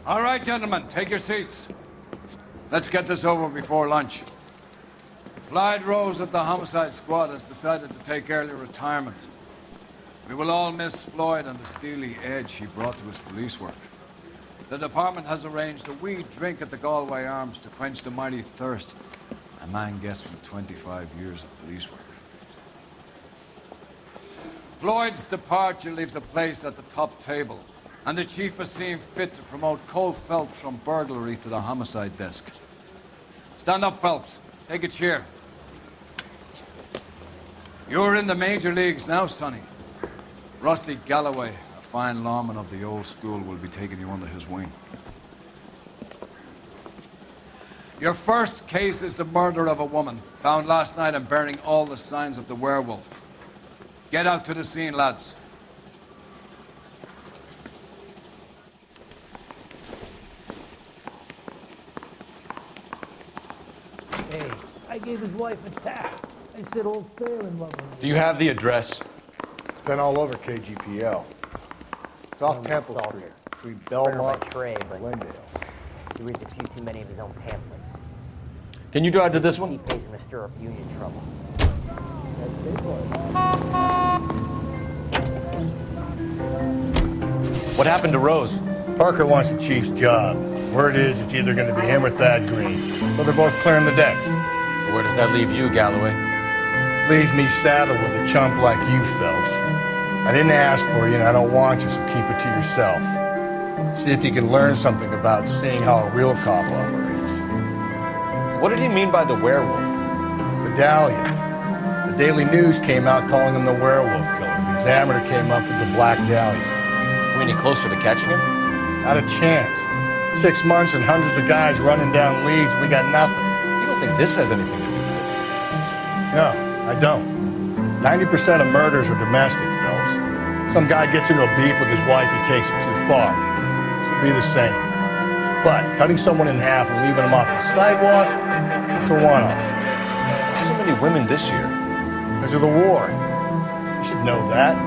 All right, gentlemen, take your seats. Let's get this over before lunch. Floyd Rose of the Homicide Squad has decided to take early retirement. We will all miss Floyd and the steely edge he brought to his police work. The department has arranged a wee drink at the Galway Arms to quench the mighty thirst a man gets from 25 years of police work. Floyd's departure leaves a place at the top table, and the chief has seen fit to promote Cole Phelps from burglary to the homicide desk. Stand up, Phelps. Take a chair. You're in the major leagues now, Sonny. Rusty Galloway, a fine lawman of the old school, will be taking you under his wing. Your first case is the murder of a woman, found last night and bearing all the signs of the werewolf. Get out to the scene, lads. Hey, I gave his wife a tap. I said old sailing love her. Do you have the address? It's been all over KGPL. It's off Temple Street, between Belmont and Glendale. He reads a few too many of his own pamphlets. Can you drive to this one? He pays him to stir up union trouble. What happened to Rose? Parker wants the chief's job. Word is it's either going to be him or Thad Green. So they're both clearing the decks. So where does that leave you, Galloway? Leaves me saddled with a chump like you, Phelps. I didn't ask for you, and I don't want you, so keep it to yourself. See if you can learn something about seeing how a real cop operates. What did he mean by the werewolf? Medallion. The Daily News came out calling him the werewolf killer. The Examiner came up with the Black Dahlia. Are we any closer to catching him? Not a chance. 6 months and hundreds of guys running down leads, we got nothing. You don't think this has anything to do with it? No, I don't. 90% of murders are domestic, Phelps. Some guy gets into a beef with his wife, he takes it too far. This would be the same. But cutting someone in half and leaving them off the sidewalk, it's a one-off. So many women this year. Because of the war. You should know that.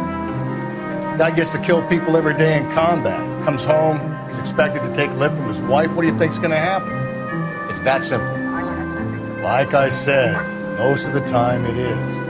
Guy gets to kill people every day in combat. Comes home, he's expected to take lip from his wife. What do you think's gonna happen? It's that simple. Like I said, most of the time it is.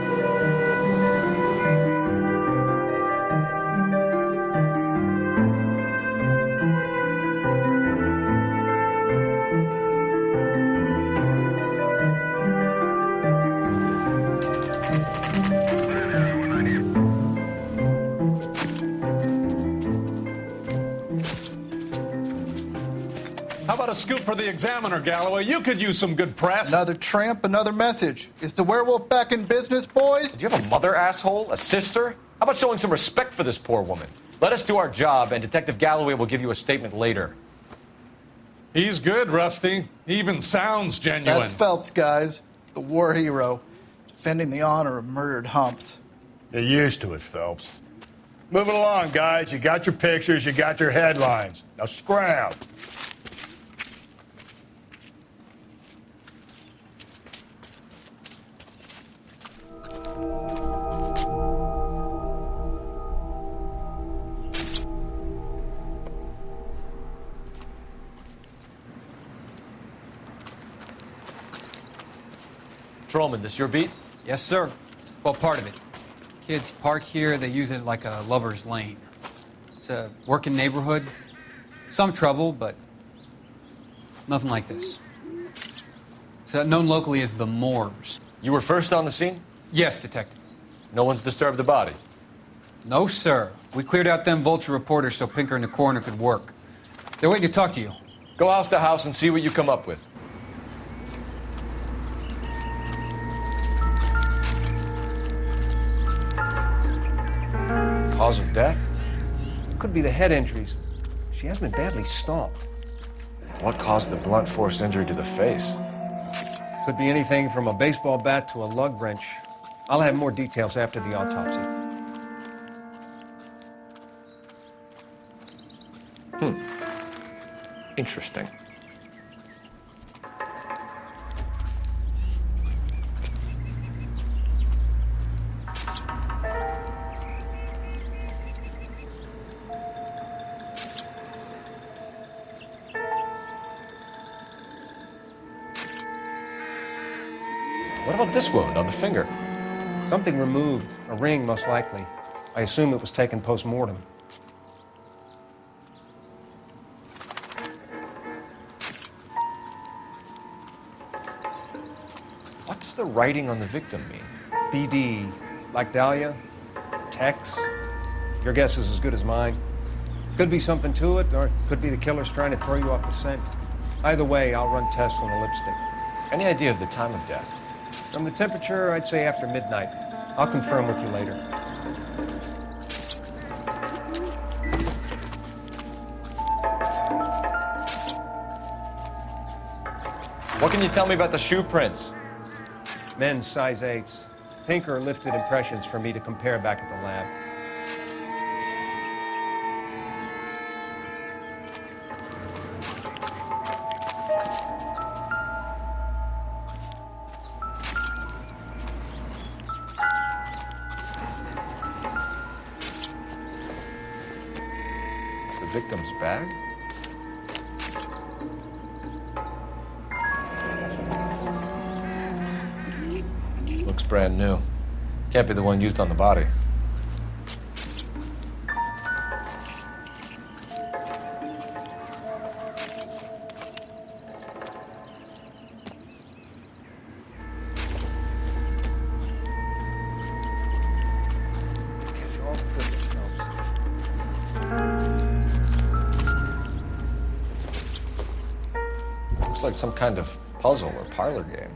How about a scoop for the Examiner, Galloway? You could use some good press. Another tramp, another message. Is the werewolf back in business, boys? Do you have a mother, asshole? A sister? How about showing some respect for this poor woman? Let us do our job, and Detective Galloway will give you a statement later. He's good, Rusty. He even sounds genuine. That's Phelps, guys. The war hero. Defending the honor of murdered humps. Get used to it, Phelps. Moving along, guys. You got your pictures, you got your headlines. Now scram. Patrolman, this your beat? Yes, sir. Well, part of it. Kids park here, they use it like a lover's lane. It's a working neighborhood. Some trouble, but nothing like this. It's known locally as the Moors. You were first on the scene? Yes, detective. No one's disturbed the body? No, sir. We cleared out them vulture reporters so Pinker and the coroner could work. They're waiting to talk to you. Go house to house and see what you come up with. Cause of death? Could be the head injuries. She has been badly stomped. What caused the blunt force injury to the face? Could be anything from a baseball bat to a lug wrench. I'll have more details after the autopsy. Interesting. What about this wound on the finger? Something removed, a ring most likely. I assume it was taken post-mortem. What does the writing on the victim mean? BD, like Dahlia, Tex. Your guess is as good as mine. Could be something to it, or it could be the killer's trying to throw you off the scent. Either way, I'll run tests on the lipstick. Any idea of the time of death? From the temperature, I'd say after midnight. I'll confirm with you later. What can you tell me about the shoe prints? Men's size 8s. Pinker lifted impressions for me to compare back at the lab. The victim's bag? Looks brand new. Can't be the one used on the body. Looks like some kind of puzzle or parlor game.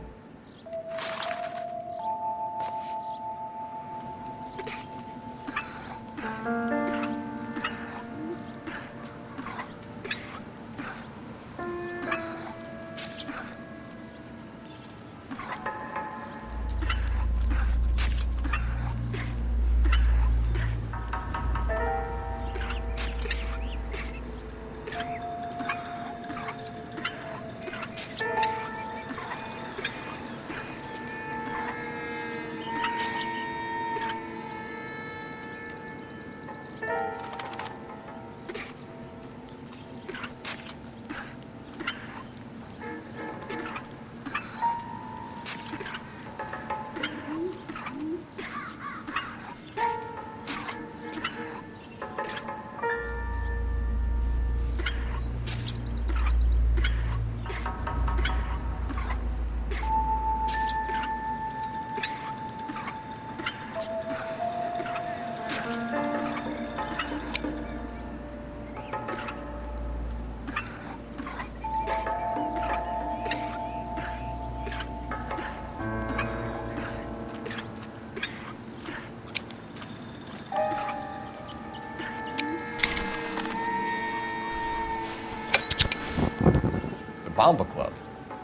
Bomba Club.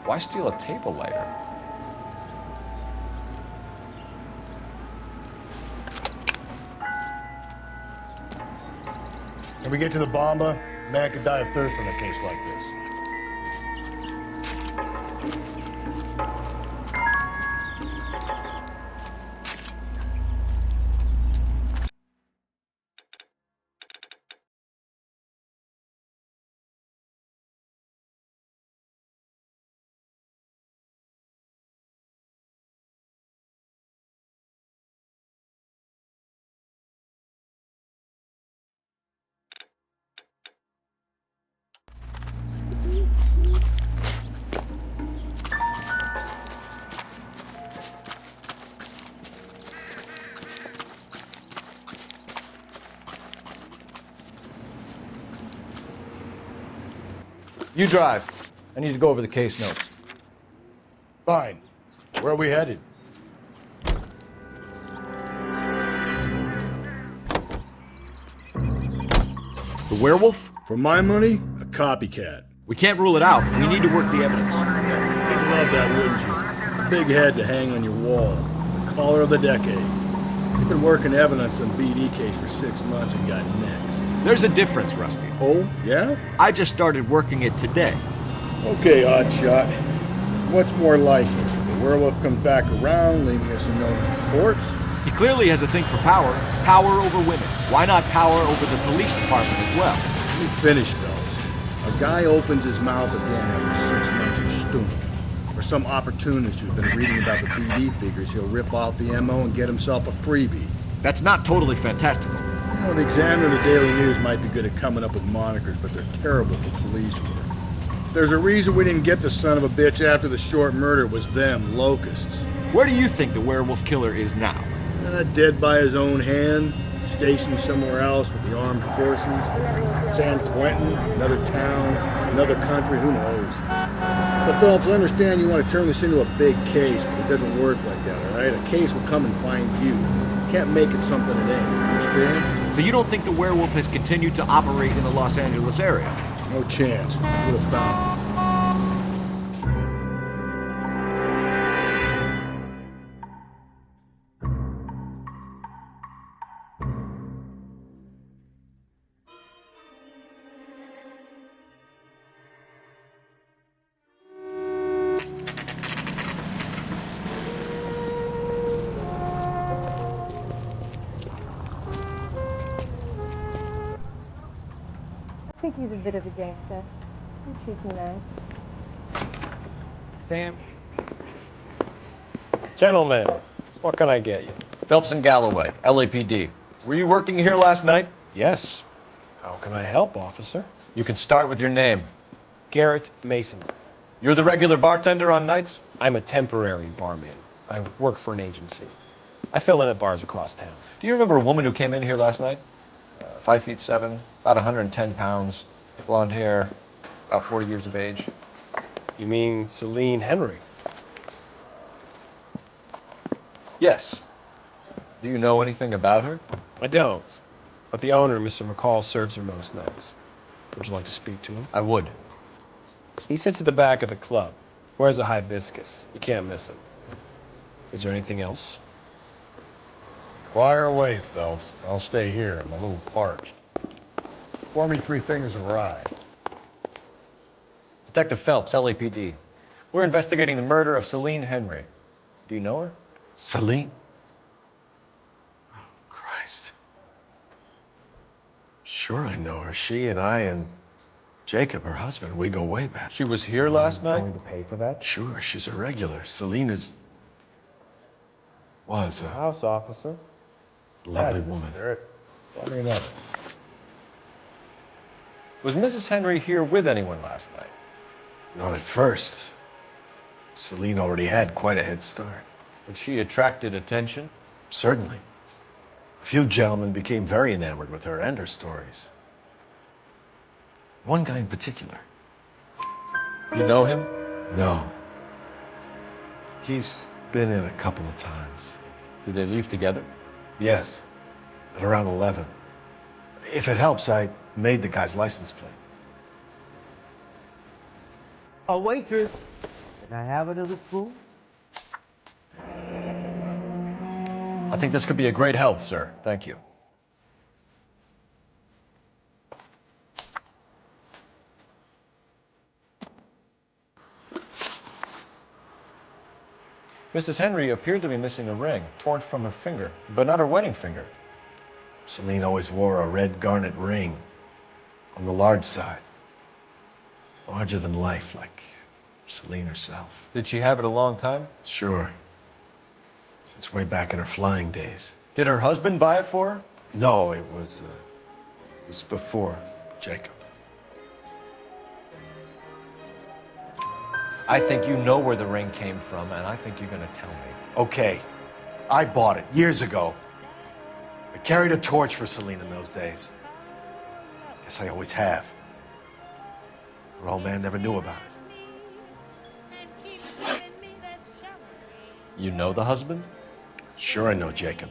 Why steal a table lighter? When we get to the Bomba, man could die of thirst in a case like this. You drive. I need to go over the case notes. Fine. Where are we headed? The werewolf? For my money, a copycat. We can't rule it out. We need to work the evidence. You'd love that, wouldn't you? Big head to hang on your wall. The caller of the decade. You've been working evidence on BD case for 6 months and got next. There's a difference, Rusty. Oh, yeah? I just started working it today. Okay, Oddshot. What's more likely? The werewolf comes back around, leaving us a known corpse? He clearly has a thing for power. Power over women. Why not power over the police department as well? Let me finish, fellas. A guy opens his mouth again after 6 months of stewing. for some opportunist who's been reading about the BD figures, he'll rip off the MO and get himself a freebie. That's not totally fantastical. You know, the Examiner and the Daily News might be good at coming up with monikers, but they're terrible for police work. There's a reason we didn't get the son of a bitch after the short murder. It was them, locusts. Where do you think the werewolf killer is now? Dead by his own hand, stationed somewhere else with the armed forces. San Quentin, another town, another country, who knows? So, Phillips, I understand you want to turn this into a big case, but it doesn't work like that, all right? A case will come and find you. You can't make it something it ain't, understand? So you don't think the werewolf has continued to operate in the Los Angeles area? No chance. Would have found him. I think he's a bit of a gangster. He treats me nice. Sam. Gentlemen, what can I get you? Phelps and Galloway, LAPD. Were you working here last night? Yes. How can I help, officer? You can start with your name. Garrett Mason. You're the regular bartender on nights? I'm a temporary barman. I work for an agency. I fill in at bars across town. Do you remember a woman who came in here last night? 5'7", about 110 pounds, blonde hair, about 40 years of age. You mean Celine Henry? Yes. Do you know anything about her? I don't. But the owner, Mr. McCall, serves her most nights. Would you like to speak to him? I would. He sits at the back of the club. Wears a hibiscus. You can't miss him. Is there anything else? Fire away, Phelps. I'll stay here. I'm a little parched. Pour me 3 fingers of rye. Detective Phelps, LAPD. We're investigating the murder of Celine Henry. Do you know her? Celine? Oh, Christ. Sure I know her. She and I and Jacob, her husband, we go way back. She was here last night? Going to pay for that? Sure, she's a regular. Celine was a House officer. lovely woman. Was Mrs. Henry here with anyone last night? Not at first. Celine already had quite a head start. But she attracted attention? Certainly. A few gentlemen became very enamored with her and her stories. One guy in particular. You know him? No. He's been in a couple of times. Did they leave together? Yes, at around 11. If it helps, I made the guy's license plate. A waitress. Can I have another spoon? I think this could be a great help, sir. Thank you. Mrs. Henry appeared to be missing a ring, torn from her finger, but not her wedding finger. Celine always wore a red garnet ring on the large side. Larger than life, like Celine herself. Did she have it a long time? Sure. Since way back in her flying days. Did her husband buy it for her? No, it was before Jacob. I think you know where the ring came from, and I think you're going to tell me. Okay, I bought it years ago. I carried a torch for Celine in those days. Guess I always have. Her old man never knew about it. You know the husband? Sure I know Jacob.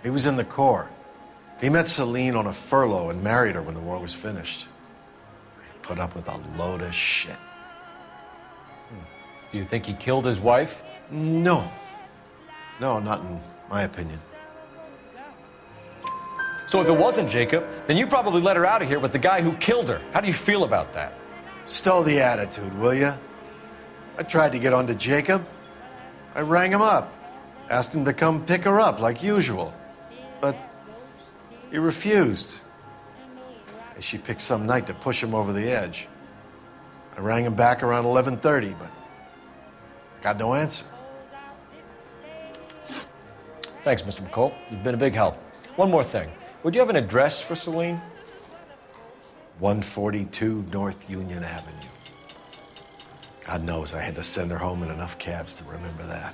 He was in the Corps. He met Celine on a furlough and married her when the war was finished. Put up with a load of shit. Do you think he killed his wife? No. No, not in my opinion. So if it wasn't Jacob, then you probably let her out of here with the guy who killed her. How do you feel about that? Stow the attitude, will ya? I tried to get onto Jacob. I rang him up. Asked him to come pick her up like usual. But he refused. She picked some night to push him over the edge. I rang him back around 11:30, but Got no answer. Thanks, Mr. McCall. You've been a big help. One more thing. Would you have an address for Celine? 142 North Union Avenue. God knows I had to send her home in enough cabs to remember that.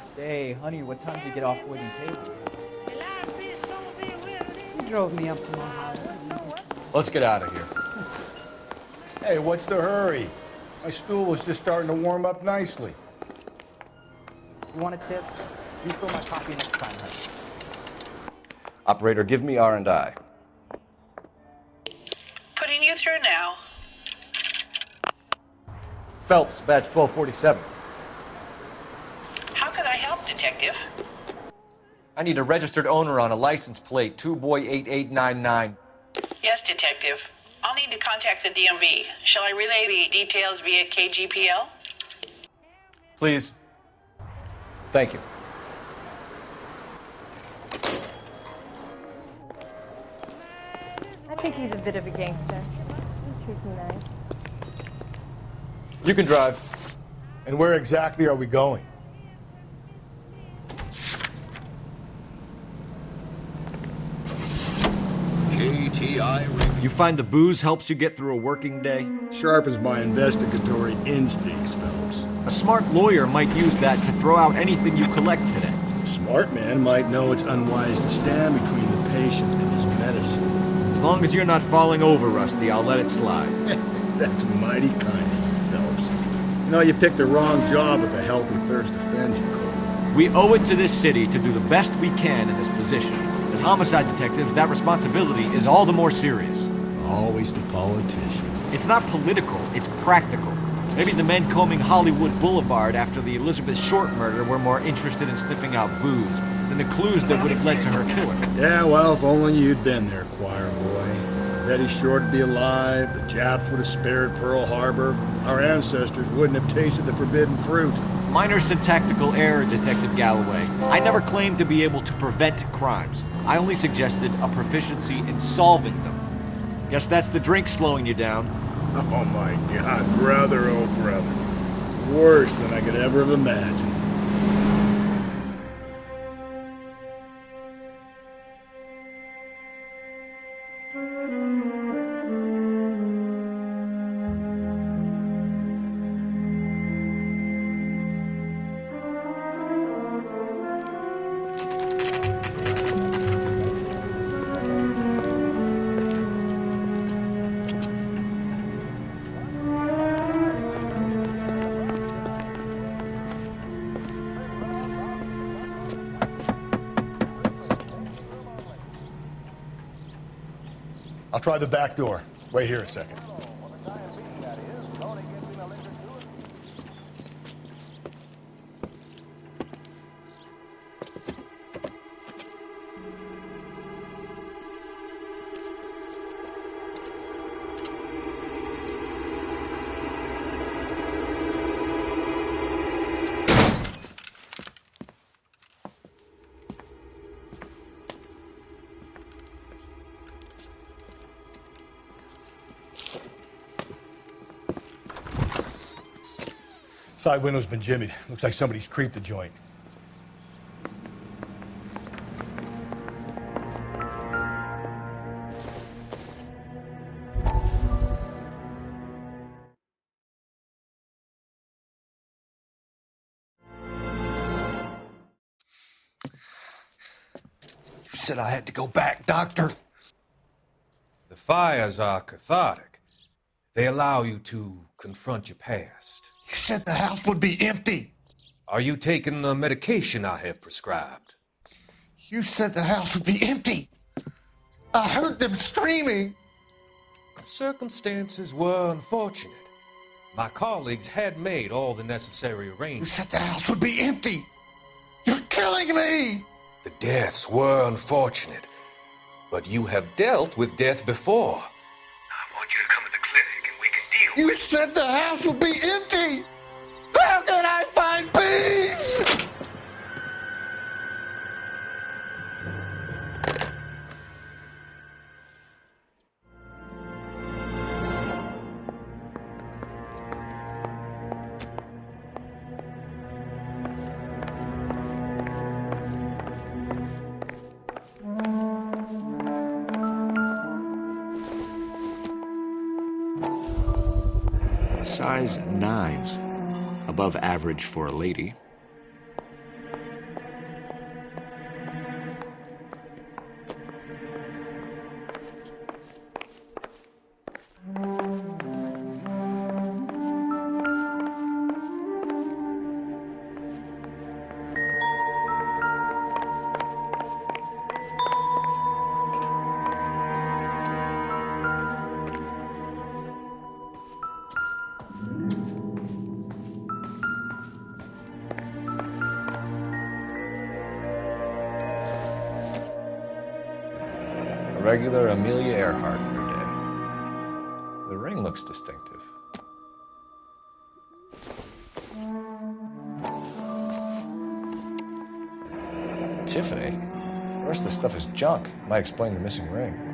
Say, honey, what time did you get off wooden tables? He drove me up to my house. Let's get out of here. Hey, what's the hurry? My stool was just starting to warm up nicely. You want a tip? Refill my coffee next time, honey. Operator, give me R&I. Putting you through now. Phelps, badge 1247. How can I help, Detective? I need a registered owner on a license plate, 2boy8899. Yes, Detective. I'll need to contact the DMV. Shall I relay the details via KGPL? Please. Thank you. I think he's a bit of a gangster. He treats me nice. You can drive. And where exactly are we going? You find the booze helps you get through a working day? Sharpens my investigatory instincts, Phelps. A smart lawyer might use that to throw out anything you collect today. A smart man might know it's unwise to stand between the patient and his medicine. As long as you're not falling over, Rusty, I'll let it slide. That's mighty kind of you, Phelps. You know, you picked the wrong job if a healthy thirst offends you, Cole. We owe it to this city to do the best we can in this position. As homicide detectives, that responsibility is all the more serious. Always the politician. It's not political, it's practical. Maybe the men combing Hollywood Boulevard after the Elizabeth Short murder were more interested in sniffing out booze than the clues that would have led to her killing. Yeah, well, if only you'd been there, choir boy. Betty Short would be alive, the Japs would have spared Pearl Harbor, our ancestors wouldn't have tasted the forbidden fruit. Minor syntactical error, Detective Galloway. I never claimed to be able to prevent crimes. I only suggested a proficiency in solving them. Guess that's the drink slowing you down. Oh my God, brother, oh brother. Worse than I could ever have imagined. I'll try the back door. Wait here a second. Side window's been jimmied. Looks like somebody's creeped the joint. You said I had to go back, Doctor. The fires are cathartic. They allow you to confront your past. You said the house would be empty. Are you taking the medication I have prescribed? You said the house would be empty. I heard them screaming. Circumstances were unfortunate. My colleagues had made all the necessary arrangements. You said the house would be empty. You're killing me. The deaths were unfortunate, but you have dealt with death before. I want you to come to the clinic and we can deal. You said the house would be empty. How can I find peace? Size 9s. Above average for a lady. Regular Amelia Earhart per day. The ring looks distinctive. Tiffany? The rest of the stuff is junk. Might explain the missing ring.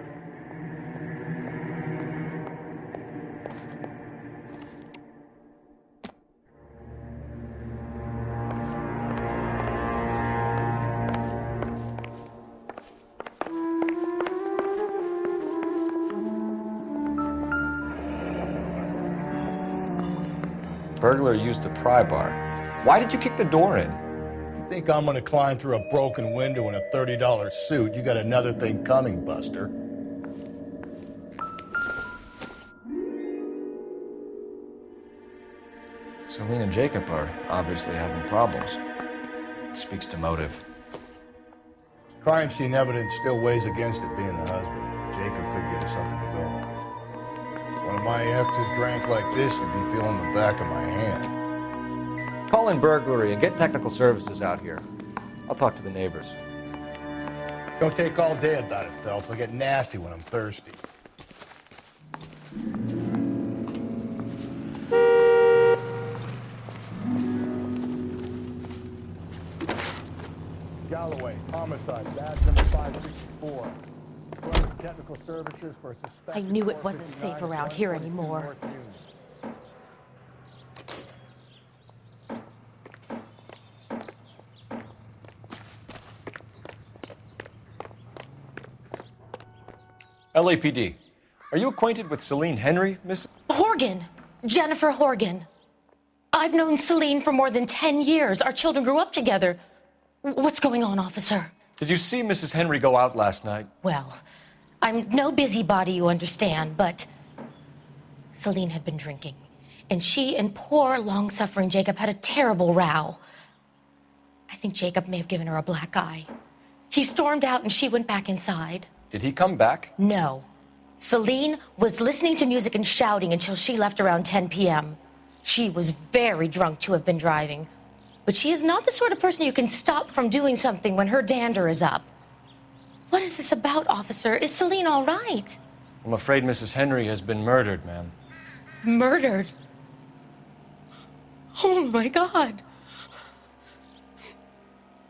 Burglar used a pry bar. Why did you kick the door in? You think I'm gonna climb through a broken window in a $30 suit? You got another thing coming, Buster. Celine and Jacob are obviously having problems. It speaks to motive. Crime scene evidence still weighs against it being the husband. Jacob could give us something to go on. One of my exes drank like this, you'd be feeling the back of my hand. Call in burglary and get technical services out here. I'll talk to the neighbors. Don't take all day about it, Phelps. I get nasty when I'm thirsty. Galloway, homicide, badge number 564. Technical services for suspected. I knew it wasn't safe around here anymore. LAPD. Are you acquainted with Celine Henry, Miss? Horgan! Jennifer Horgan. I've known Celine for more than 10 years. Our children grew up together. What's going on, officer? Did you see Mrs. Henry go out last night? Well, I'm no busybody, you understand, but Celine had been drinking, and she and poor, long-suffering Jacob had a terrible row. I think Jacob may have given her a black eye. He stormed out, and she went back inside. Did he come back? No. Celine was listening to music and shouting until she left around 10 p.m. She was very drunk to have been driving, but she is not the sort of person you can stop from doing something when her dander is up. What is this about, officer? Is Celine all right? I'm afraid Mrs. Henry has been murdered, ma'am. Murdered? Oh, my God.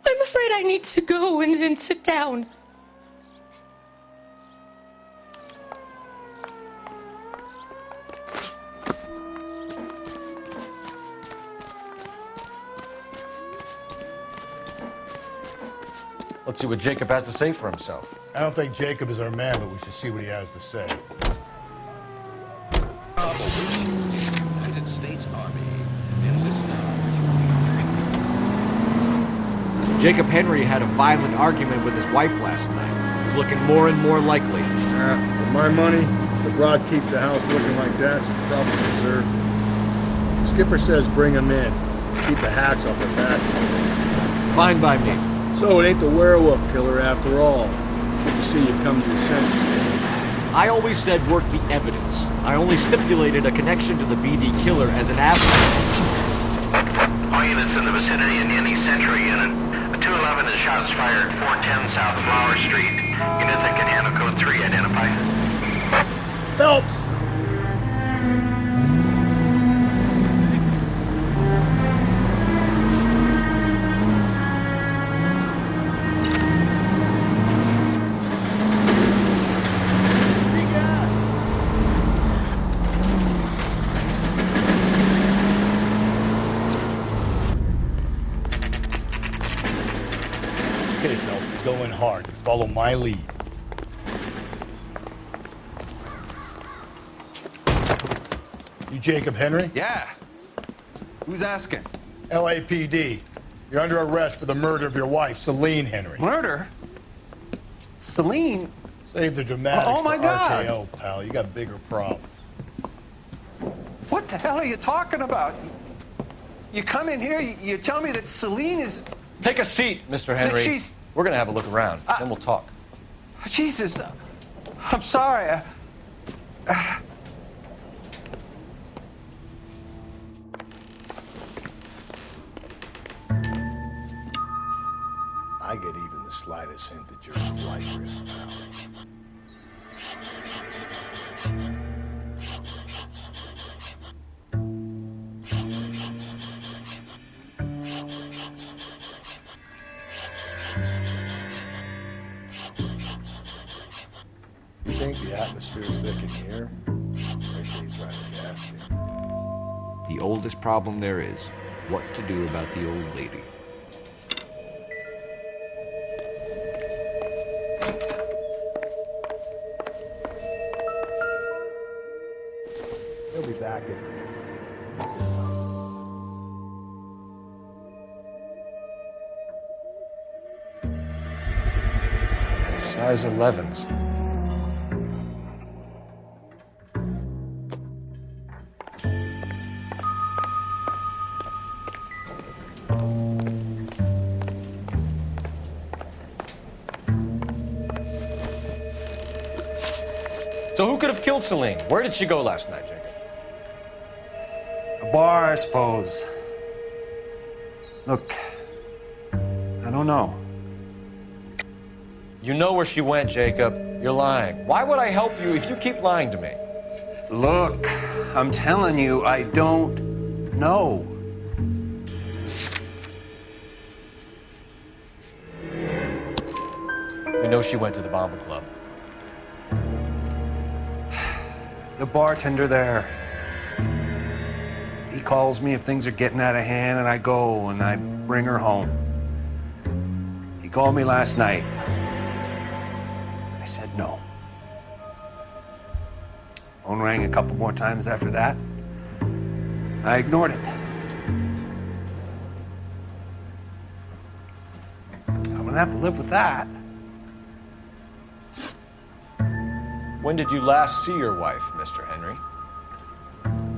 I'm afraid I need to go and sit down. Let's see what Jacob has to say for himself. I don't think Jacob is our man, but we should see what he has to say. United States Army. Jacob Henry had a violent argument with his wife last night. It was looking more and more likely. For my money, the broad keeps the house looking like that, so probably deserved. Skipper says bring him in. Keep the hats off her back. Fine by me. So it ain't the werewolf killer after all. Good to see you come to your senses, Dave. I always said work the evidence. I only stipulated a connection to the BD killer as an avenue. All units in the vicinity in any Century unit. A 211 is shots fired 410 South Flower Street. Units that can handle code 3 identify. Phelps! Okay, Phelps, go in hard. Follow my lead. You Jacob Henry? Yeah. Who's asking? LAPD. You're under arrest for the murder of your wife, Celine Henry. Murder? Celine? Save the dramatics Oh, my for God. RKO, pal. You got bigger problems. What the hell are you talking about? You come in here, you tell me that Celine is... Take a seat, Mr. Henry. she's- We're gonna have a look around, then we'll talk. Jesus, I'm sorry. I get even the slightest hint that you're a flight risk, pal. You think the atmosphere's thick in here? Make sure you try to gas it. The oldest problem there is what to do about the old lady. He'll be back in. Size 11s. So who could have killed Celine? Where did she go last night, Jacob? A bar, I suppose. Look, I don't know. You know where she went, Jacob. You're lying. Why would I help you if you keep lying to me? Look, I'm telling you, I don't know. We know she went to the Bomber Club. The bartender there. He calls me if things are getting out of hand, and I go and I bring her home. He called me last night. I said no. Phone rang a couple more times after that. I ignored it. I'm gonna have to live with that. When did you last see your wife, Mr. Henry?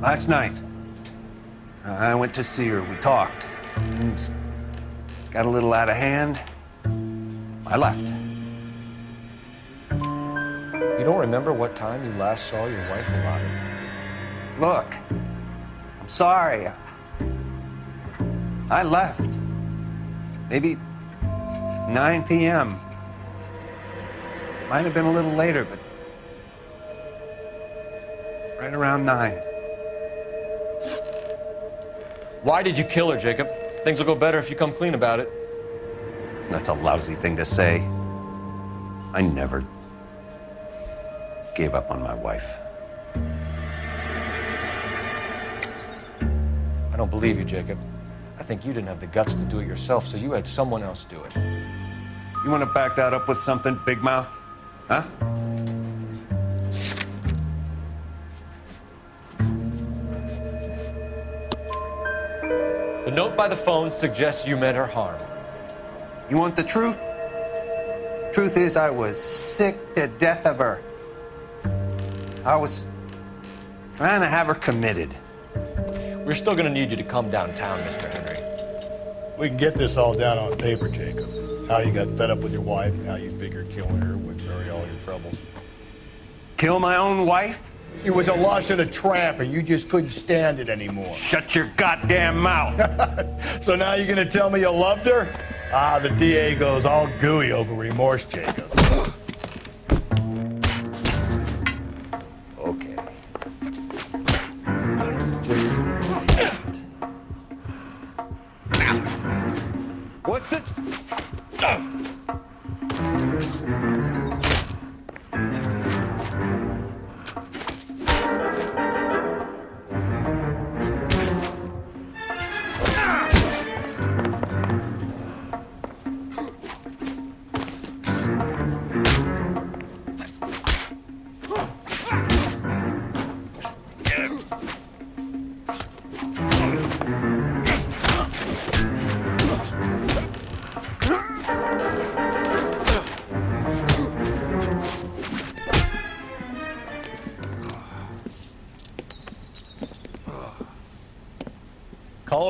Last night. I went to see her. We talked. Things got a little out of hand. I left. You don't remember what time you last saw your wife alive? Look, I'm sorry. I left. Maybe 9 p.m. Might have been a little later, but right around 9. Why did you kill her, Jacob? Things will go better if you come clean about it. That's a lousy thing to say. I never gave up on my wife. I don't believe you, Jacob. I think you didn't have the guts to do it yourself, so you had someone else do it. You want to back that up with something, big mouth? Huh? The note by the phone suggests you meant her harm. You want the truth? Truth is, I was sick to death of her. I was trying to have her committed. We're still gonna need you to come downtown, Mr. Henry. We can get this all down on paper, Jacob. How you got fed up with your wife and how you figured killing her would bury all your troubles. Kill my own wife? She was a lush and a tramp, and you just couldn't stand it anymore. Shut your goddamn mouth. So now you're gonna tell me you loved her? Ah, the DA goes all gooey over remorse, Jacob. Okay. What's it?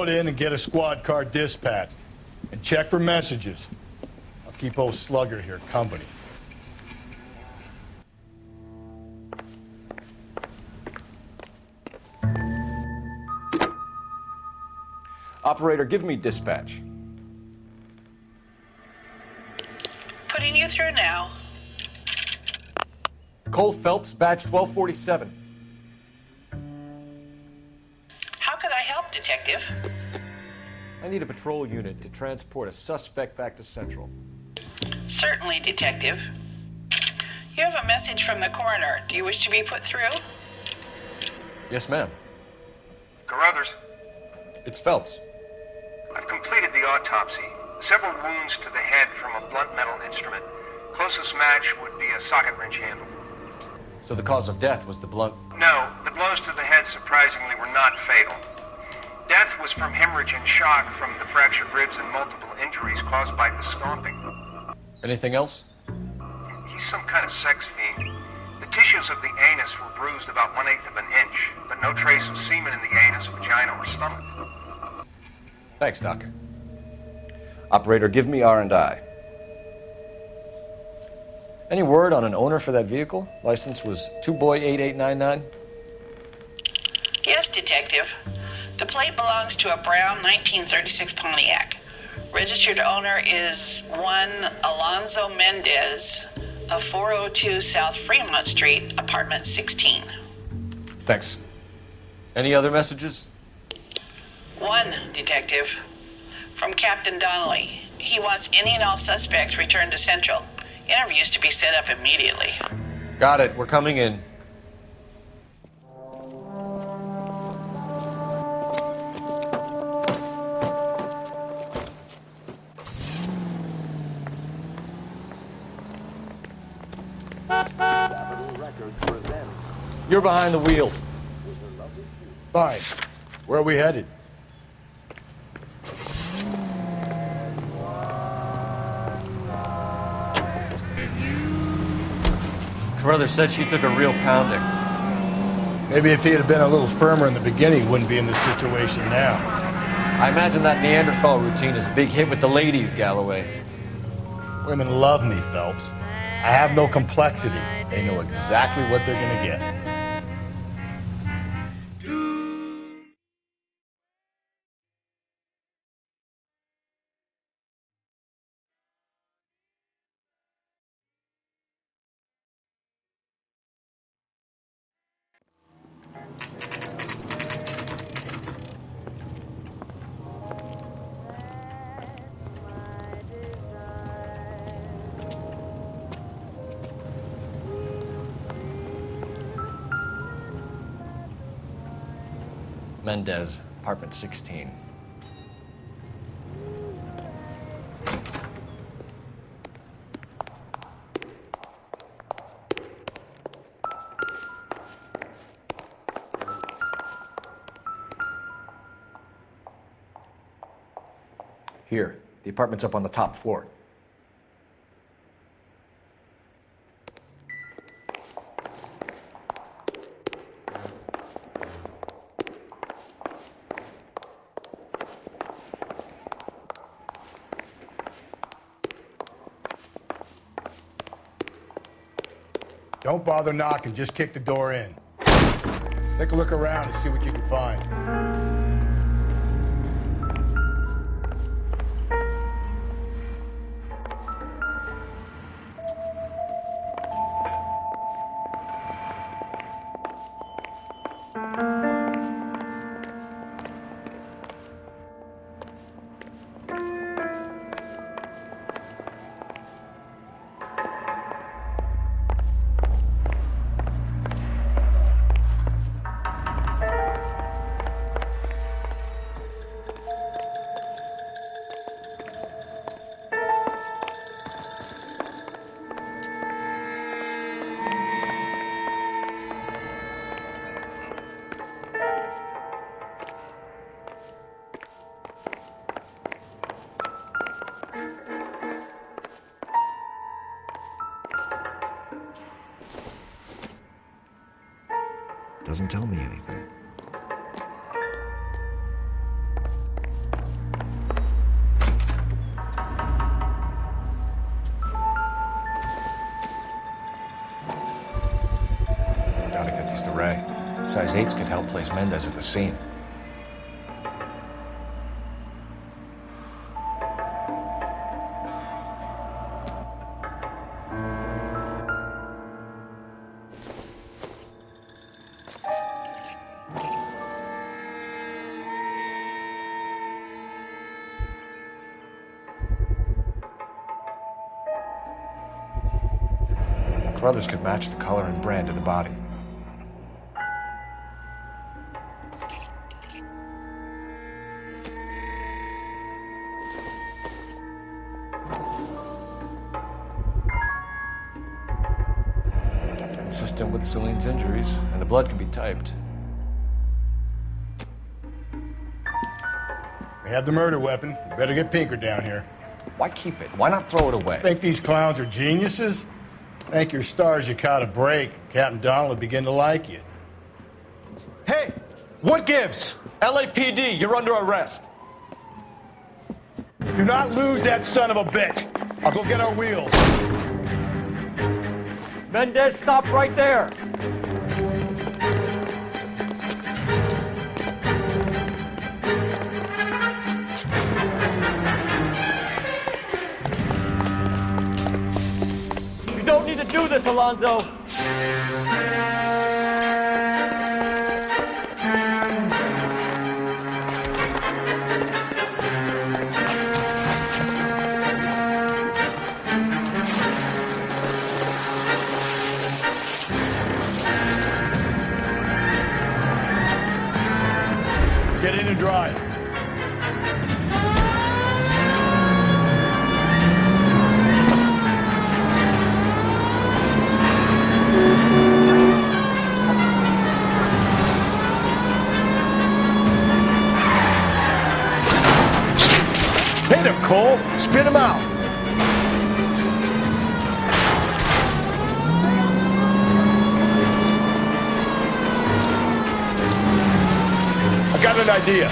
Call it in and get a squad car dispatched. And check for messages. I'll keep old Slugger here company. Operator, give me dispatch. Putting you through now. Cole Phelps, badge 1247. How could I help, Detective? I need a patrol unit to transport a suspect back to Central. Certainly, Detective. You have a message from the coroner. Do you wish to be put through? Yes, ma'am. Carruthers, It's Phelps. I've completed the autopsy. Several wounds to the head from a blunt metal instrument. Closest match would be a socket wrench handle. So the cause of death was the blunt... No, the blows to the head surprisingly were not fatal. Death was from hemorrhage and shock from the fractured ribs and multiple injuries caused by the stomping. Anything else? He's some kind of sex fiend. The tissues of the anus were bruised about 1/8 of an inch, but no trace of semen in the anus, vagina, or stomach. Thanks, Doc. Operator, give me R&I. Any word on an owner for that vehicle? License was 2boy8899. Yes, Detective. The plate belongs to a brown 1936 Pontiac. Registered owner is one Alonzo Mendez of 402 South Fremont Street, apartment 16. Thanks. Any other messages? One, Detective. From Captain Donnelly. He wants any and all suspects returned to Central. Interviews to be set up immediately. Got it. We're coming in. You're behind the wheel. Fine. Where are we headed? Carruthers said she took a real pounding. Maybe if he had been a little firmer in the beginning, he wouldn't be in this situation now. I imagine that Neanderthal routine is a big hit with the ladies, Galloway. Women love me, Phelps. I have no complexity. They know exactly what they're gonna get. Mendez, apartment 16. Here, the apartment's up on the top floor. Don't bother knocking, just kick the door in. Take a look around and see what you can find. Doesn't tell me anything. Gotta get these to Ray. Size 8s could help place Mendez at the scene. Brothers could match the color and brand of the body. Consistent with Celine's injuries, and the blood can be typed. We have the murder weapon. You better get Pinker down here. Why keep it? Why not throw it away? Think these clowns are geniuses? Thank your stars you caught a break. Captain Donald will begin to like you. Hey! What gives? LAPD, you're under arrest. Do not lose that son of a bitch. I'll go get our wheels. Mendez, stop right there! You don't need to do this, Alonzo! Get in and drive. Hit him, Cole. Spit him out. I got an idea.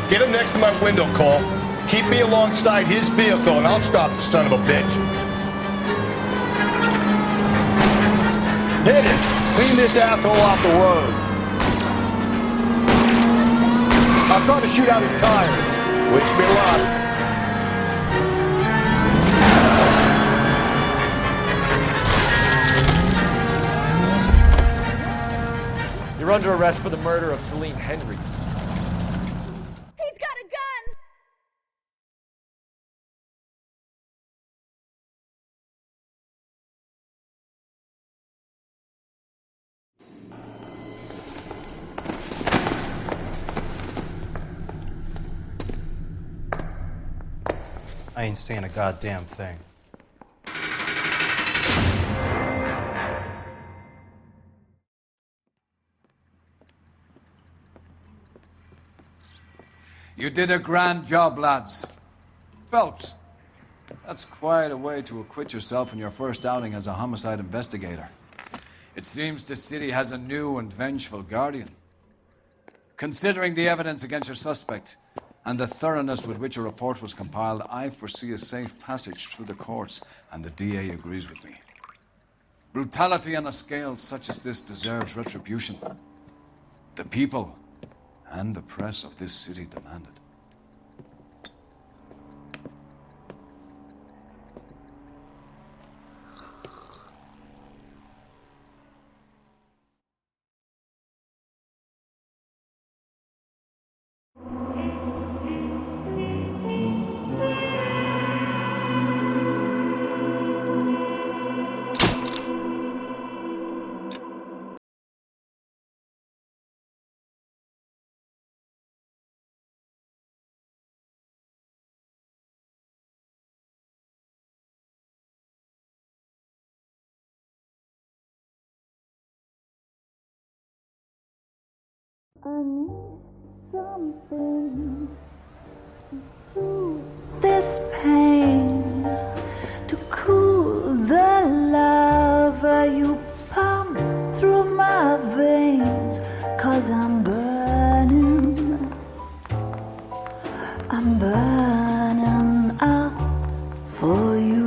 Get him next to my window, Cole. Keep me alongside his vehicle, and I'll stop the son of a bitch. Hit it! Clean this asshole off the road. I'm trying to shoot out his tire. Wish me luck. You're under arrest for the murder of Celine Henry. He's got a gun! I ain't saying a goddamn thing. You did a grand job, lads. Phelps, that's quite a way to acquit yourself in your first outing as a homicide investigator. It seems the city has a new and vengeful guardian. Considering the evidence against your suspect and the thoroughness with which a report was compiled, I foresee a safe passage through the courts, and the DA agrees with me. Brutality on a scale such as this deserves retribution. The people and the press of this city demand it. I need something to soothe this pain, to cool the lava you pump through my veins, 'cause I'm burning up for you.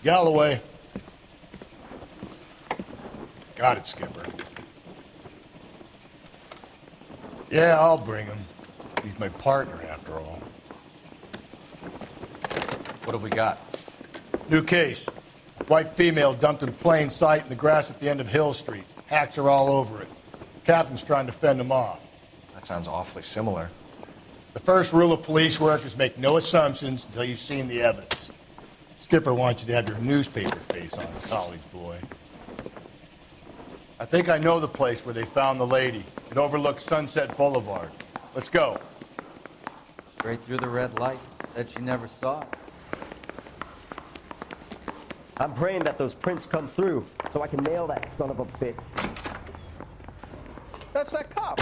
Galloway. Got it, Skipper. Yeah, I'll bring him. He's my partner, after all. What have we got? New case. White female dumped in plain sight in the grass at the end of Hill Street. Hacks are all over it. Captain's trying to fend them off. That sounds awfully similar. The first rule of police work is make no assumptions until you've seen the evidence. Skipper wants you to have your newspaper face on, college boy. I think I know the place where they found the lady. It overlooks Sunset Boulevard. Let's go. Straight through the red light. Said she never saw it. I'm praying that those prints come through so I can nail that son of a bitch. That's that cop.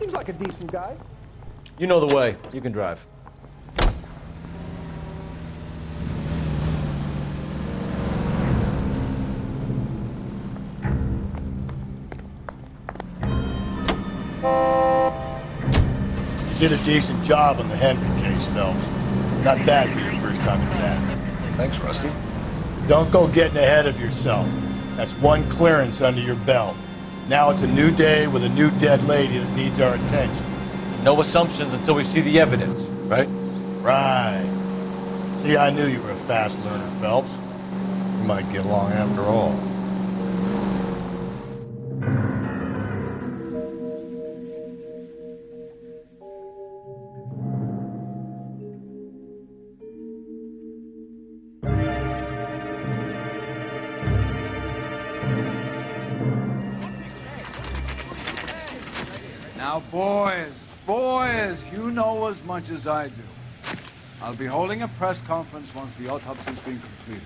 Seems like a decent guy. You know the way. You can drive. You did a decent job on the Henry case, Phelps. Not bad for your first time in that. Thanks, Rusty. Don't go getting ahead of yourself. That's one clearance under your belt. Now it's a new day with a new dead lady that needs our attention. No assumptions until we see the evidence, right? Right. See, I knew you were a fast learner, Phelps. You might get along after all. Now, boys, you know as much as I do. I'll be holding a press conference once the autopsy's been completed.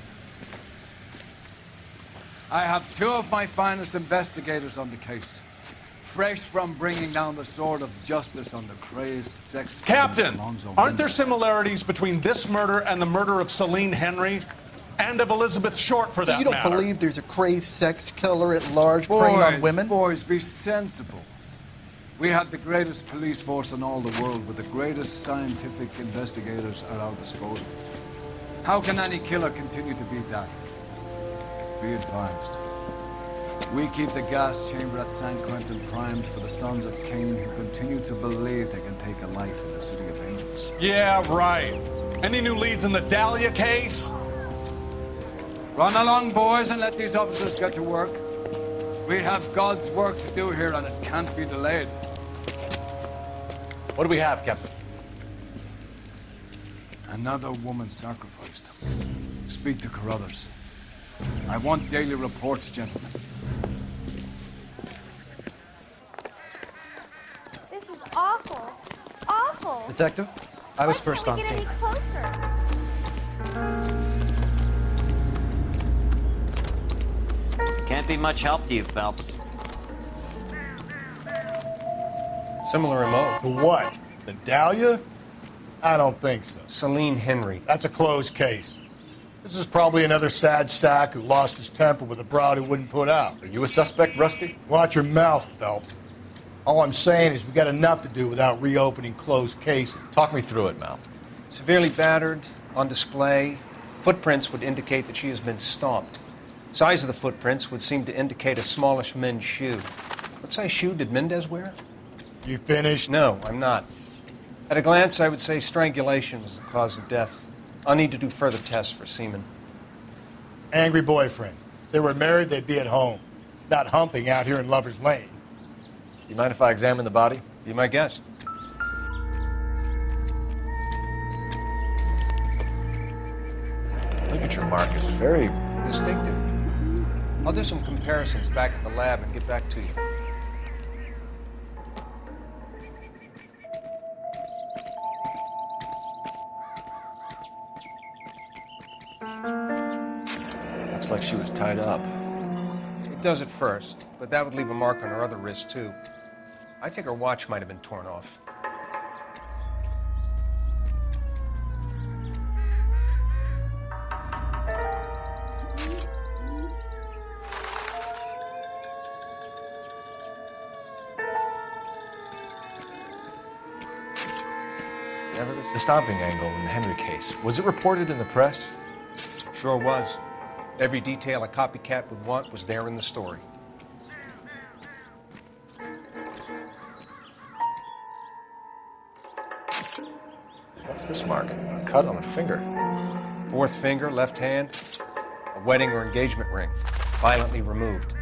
I have two of my finest investigators on the case, fresh from bringing down the sword of justice on the crazed sex... Captain, Alonzo aren't there Mendez. similarities between this murder and the murder of Celine Henry? And of Elizabeth Short, for that You don't matter? believe there's a crazed sex killer at large preying on women? Boys, be sensible. We have the greatest police force in all the world with the greatest scientific investigators at our disposal. How can any killer continue to be that? Be advised. We keep the gas chamber at San Quentin primed for the sons of Cain who continue to believe they can take a life in the City of Angels. Yeah, right. Any new leads in the Dahlia case? Run along, boys, and let these officers get to work. We have God's work to do here, and it can't be delayed. What do we have, Captain? Another woman sacrificed. Speak to Carruthers. I want daily reports, gentlemen. This is awful. Awful. Detective, I was first on scene. Can't be much help to you, Phelps. Similar MO. To what? The Dahlia? I don't think so. Celine Henry. That's a closed case. This is probably another sad sack who lost his temper with a broad who wouldn't put out. Are you a suspect, Rusty? Watch your mouth, Phelps. All I'm saying is we got enough to do without reopening closed cases. Talk me through it, Mal. Severely battered, on display. Footprints would indicate that she has been stomped. Size of the footprints would seem to indicate a smallish men's shoe. What size shoe did Mendez wear? You finished? No, I'm not. At a glance, I would say strangulation was the cause of death. I'll need to do further tests for semen. Angry boyfriend. If they were married, they'd be at home. Not humping out here in Lover's Lane. You mind if I examine the body? Be my guest. Look at your mark. It's very distinctive. I'll do some comparisons back at the lab and get back to you. Looks like she was tied up. It does at first, but that would leave a mark on her other wrist, too. I think her watch might have been torn off. Evidence? The stomping angle in the Henry case. Was it reported in the press? Sure was. Every detail a copycat would want was there in the story. What's this mark? A cut on a finger. Fourth finger, left hand, a wedding or engagement ring, violently removed.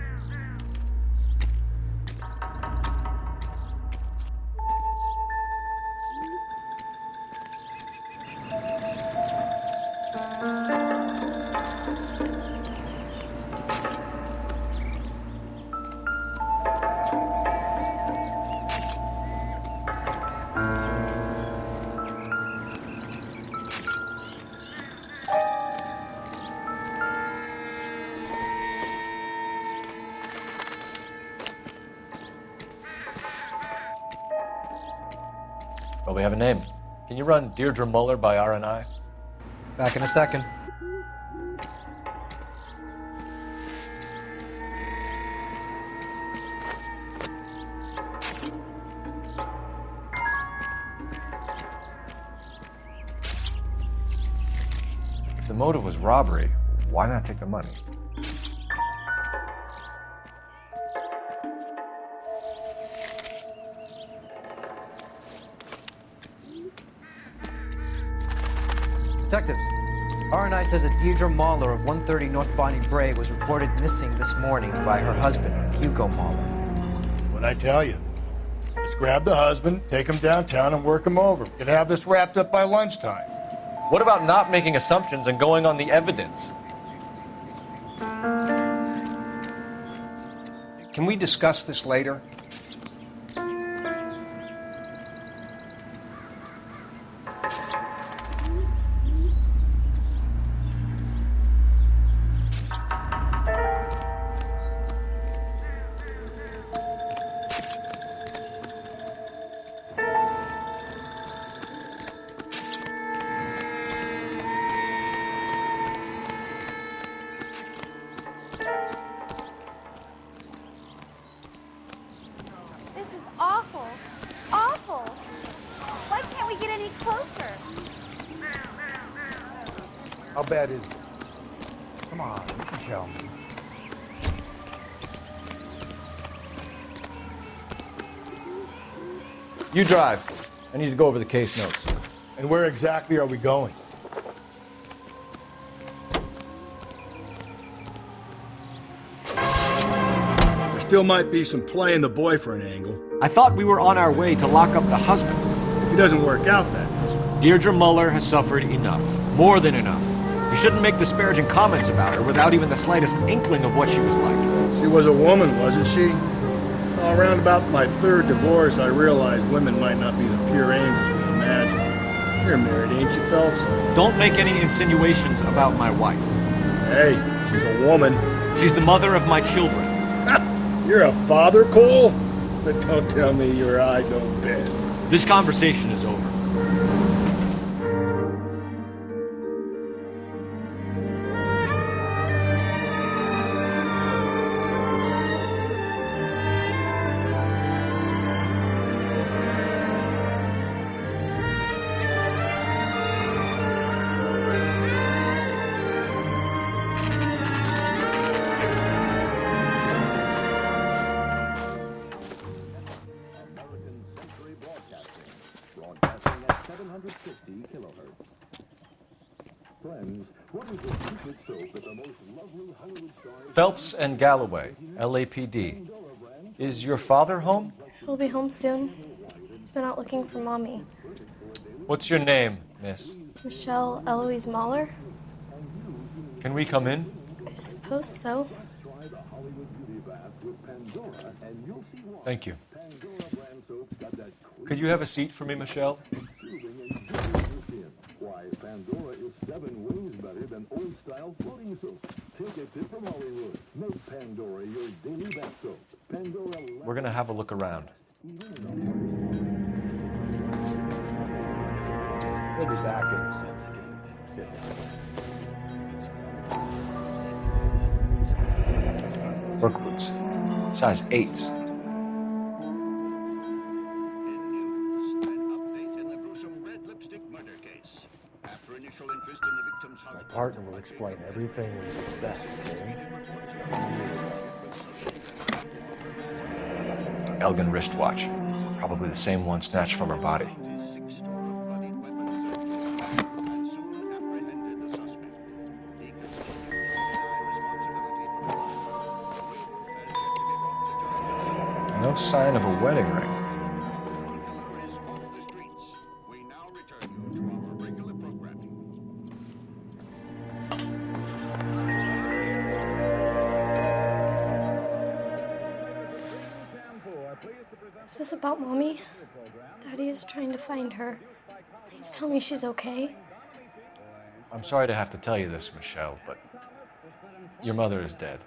Well, we have a name. Can you run Deirdre Muller by RNI? Back in a second. If the motive was robbery, why not take the money? Detectives, RNI says that Deirdre Mahler of 130 North Bonnie Bray was reported missing this morning by her husband, Hugo Mahler. What'd I tell you? Let's grab the husband, take him downtown, and work him over. We could have this wrapped up by lunchtime. What about not making assumptions and going on the evidence? Can we discuss this later? This is awful. Awful. Why can't we get any closer? How bad is it? Come on, you can tell me. You drive. I need to go over the case notes. And where exactly are we going? There still might be some play in the boyfriend angle. I thought we were on our way to lock up the husband. If he doesn't work out, that is. Deirdre Muller has suffered enough. More than enough. You shouldn't make disparaging comments about her without even the slightest inkling of what she was like. She was a woman, wasn't she? Well, around about my third divorce, I realized women might not be the pure angels we imagine. You're married, ain't you, Phelps? Don't make any insinuations about my wife. Hey, she's a woman. She's the mother of my children. You're a father, Cole? But don't tell me your eye don't bend. This conversation is over. Phelps and Galloway, LAPD. Is your father home? He'll be home soon. He's been out looking for Mommy. What's your name, miss? Michelle Eloise Mahler? Can we come in? I suppose so. Thank you. Could you have a seat for me, Michelle? Why, Pandora is 7 ways better than old-style floating soap. Take a tip from Hollywood. Make Pandora your daily bath soap. Pandora. We're gonna have a look around. We'll just act in a sense it gives it. Brookwoods, size 8s. My partner will explain everything in his best, Elgin wristwatch. Probably the same one snatched from her body. No sign of a wedding ring. Is this about Mommy? Daddy is trying to find her. Please tell me she's okay. I'm sorry to have to tell you this, Michelle, but your mother is dead.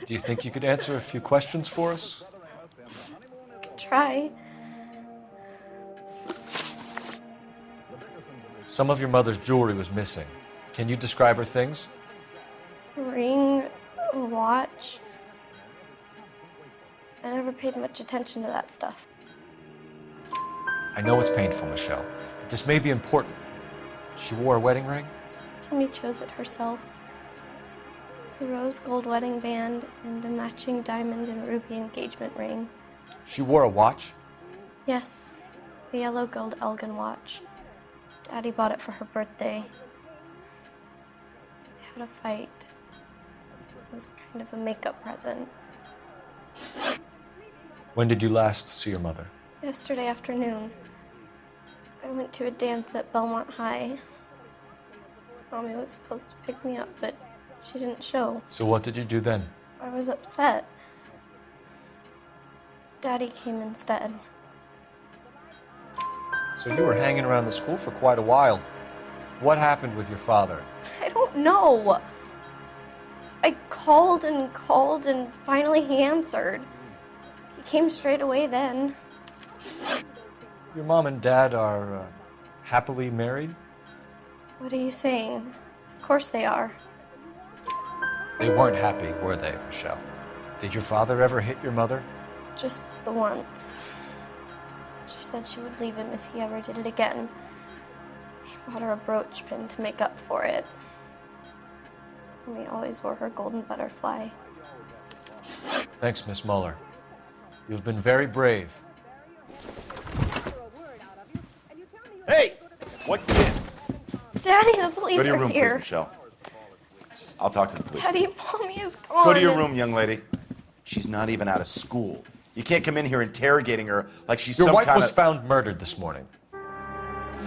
Do you think you could answer a few questions for us? Try. Some of your mother's jewelry was missing. Can you describe her things? A ring, a watch. I never paid much attention to that stuff. I know it's painful, Michelle, but this may be important. She wore a wedding ring? Mommy chose it herself. A rose gold wedding band and a matching diamond and ruby engagement ring. She wore a watch? Yes, a yellow gold Elgin watch. Daddy bought it for her birthday. We had a fight. It was kind of a makeup present. When did you last see your mother? Yesterday afternoon. I went to a dance at Belmont High. Mommy was supposed to pick me up, but she didn't show. So what did you do then? I was upset. Daddy came instead. So you were hanging around the school for quite a while. What happened with your father? I don't know. I called and finally he answered. He came straight away then. Your mom and dad are happily married? What are you saying? Of course they are. They weren't happy, were they, Michelle? Did your father ever hit your mother? Just the once. She said she would leave him if he ever did it again. He bought her a brooch pin to make up for it. And we always wore her golden butterfly. Thanks, Miss Muller. You've been very brave. Hey! What gives? Daddy, the police Go to your are room, here. please, Michelle. I'll talk to the police. Daddy, Mommy is gone. Go to your room, young lady. She's not even out of school. You can't come in here interrogating her like she's Your some wife kind was of... found murdered this morning.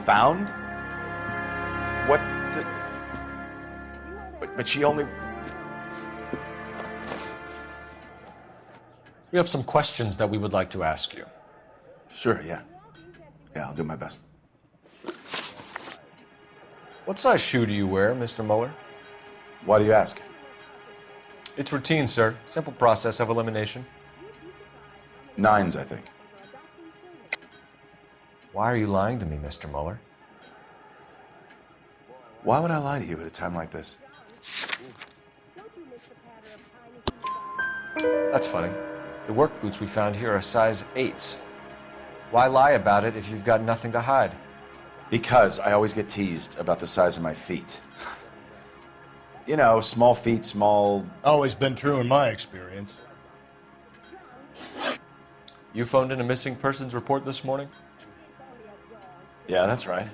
Found? What? But she only... We have some questions that we would like to ask you. Sure, yeah. Yeah, I'll do my best. What size shoe do you wear, Mr. Muller? Why do you ask? It's routine, sir. Simple process of elimination. 9s, I think. Why are you lying to me, Mr. Muller? Why would I lie to you at a time like this? That's funny. The work boots we found here are size 8s. Why lie about it if you've got nothing to hide? Because I always get teased about the size of my feet. You know, small feet, small... Always been true in my experience. You phoned in a missing persons report this morning? Yeah, that's right.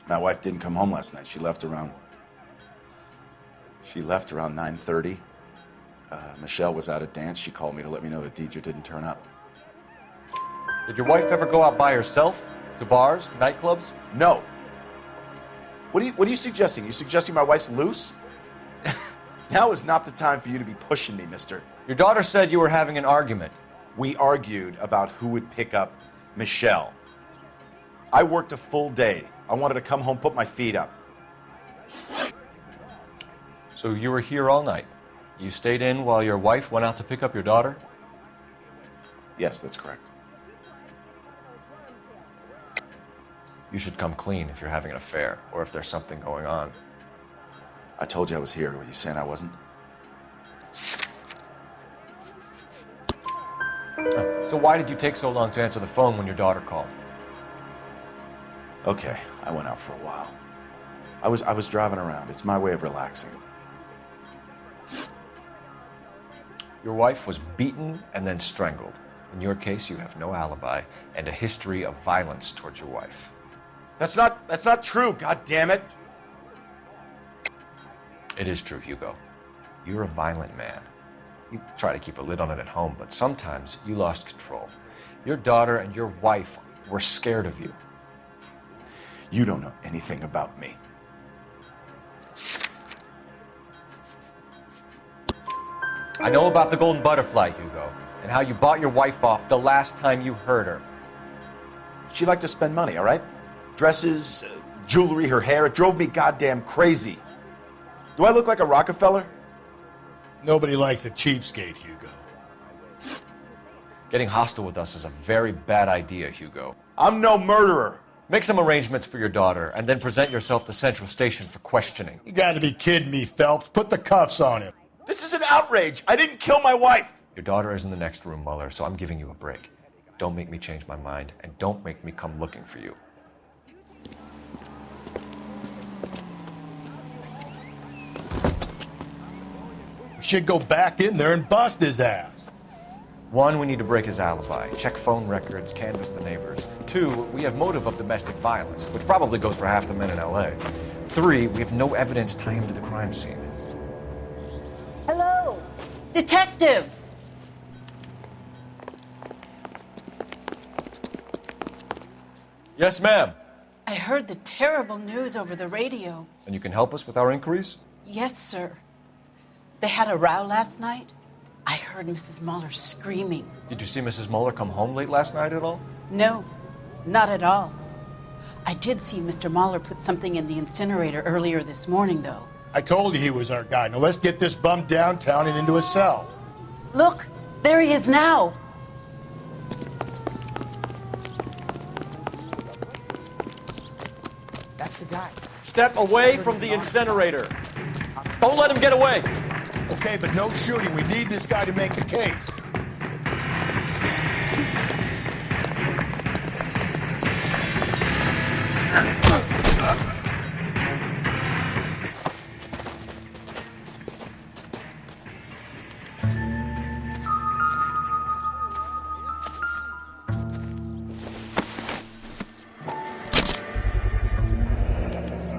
My wife didn't come home last night. She left around 9:30. Michelle was out at dance. She called me to let me know that Deidre didn't turn up. Did your wife ever go out by herself? To bars, nightclubs? No. What are you suggesting? You suggesting my wife's loose? Now is not the time for you to be pushing me, mister. Your daughter said you were having an argument. We argued about who would pick up Michelle. I worked a full day. I wanted to come home, put my feet up. So you were here all night? You stayed in while your wife went out to pick up your daughter? Yes, that's correct. You should come clean if you're having an affair, or if there's something going on. I told you I was here. Were you saying I wasn't? So why did you take so long to answer the phone when your daughter called? Okay, I went out for a while. I was driving around. It's my way of relaxing. Your wife was beaten and then strangled. In your case, you have no alibi and a history of violence towards your wife. That's not true, god damn it. It is true, Hugo. You're a violent man. You try to keep a lid on it at home, but sometimes you lost control. Your daughter and your wife were scared of you. You don't know anything about me. I know about the golden butterfly, Hugo, and how you bought your wife off the last time you heard her. She liked to spend money, all right? Dresses, jewelry, her hair. It drove me goddamn crazy. Do I look like a Rockefeller? Nobody likes a cheapskate, Hugo. Getting hostile with us is a very bad idea, Hugo. I'm no murderer. Make some arrangements for your daughter, and then present yourself to Central Station for questioning. You gotta be kidding me, Phelps. Put the cuffs on him. This is an outrage. I didn't kill my wife. Your daughter is in the next room, Muller, so I'm giving you a break. Don't make me change my mind, and don't make me come looking for you. We should go back in there and bust his ass. 1, we need to break his alibi. Check phone records, canvass the neighbors. 2, we have motive of domestic violence, which probably goes for half the men in LA. 3, we have no evidence tying him to the crime scene. Hello? Detective! Yes, ma'am. I heard the terrible news over the radio. And you can help us with our inquiries? Yes, sir. They had a row last night. I heard Mrs. Muller screaming. Did you see Mrs. Muller come home late last night at all? No, not at all. I did see Mr. Muller put something in the incinerator earlier this morning, though. I told you he was our guy. Now let's get this bum downtown and into a cell. Look, there he is now. That's the guy. Step away from the incinerator. Don't let him get away. Okay, but no shooting. We need this guy to make the case.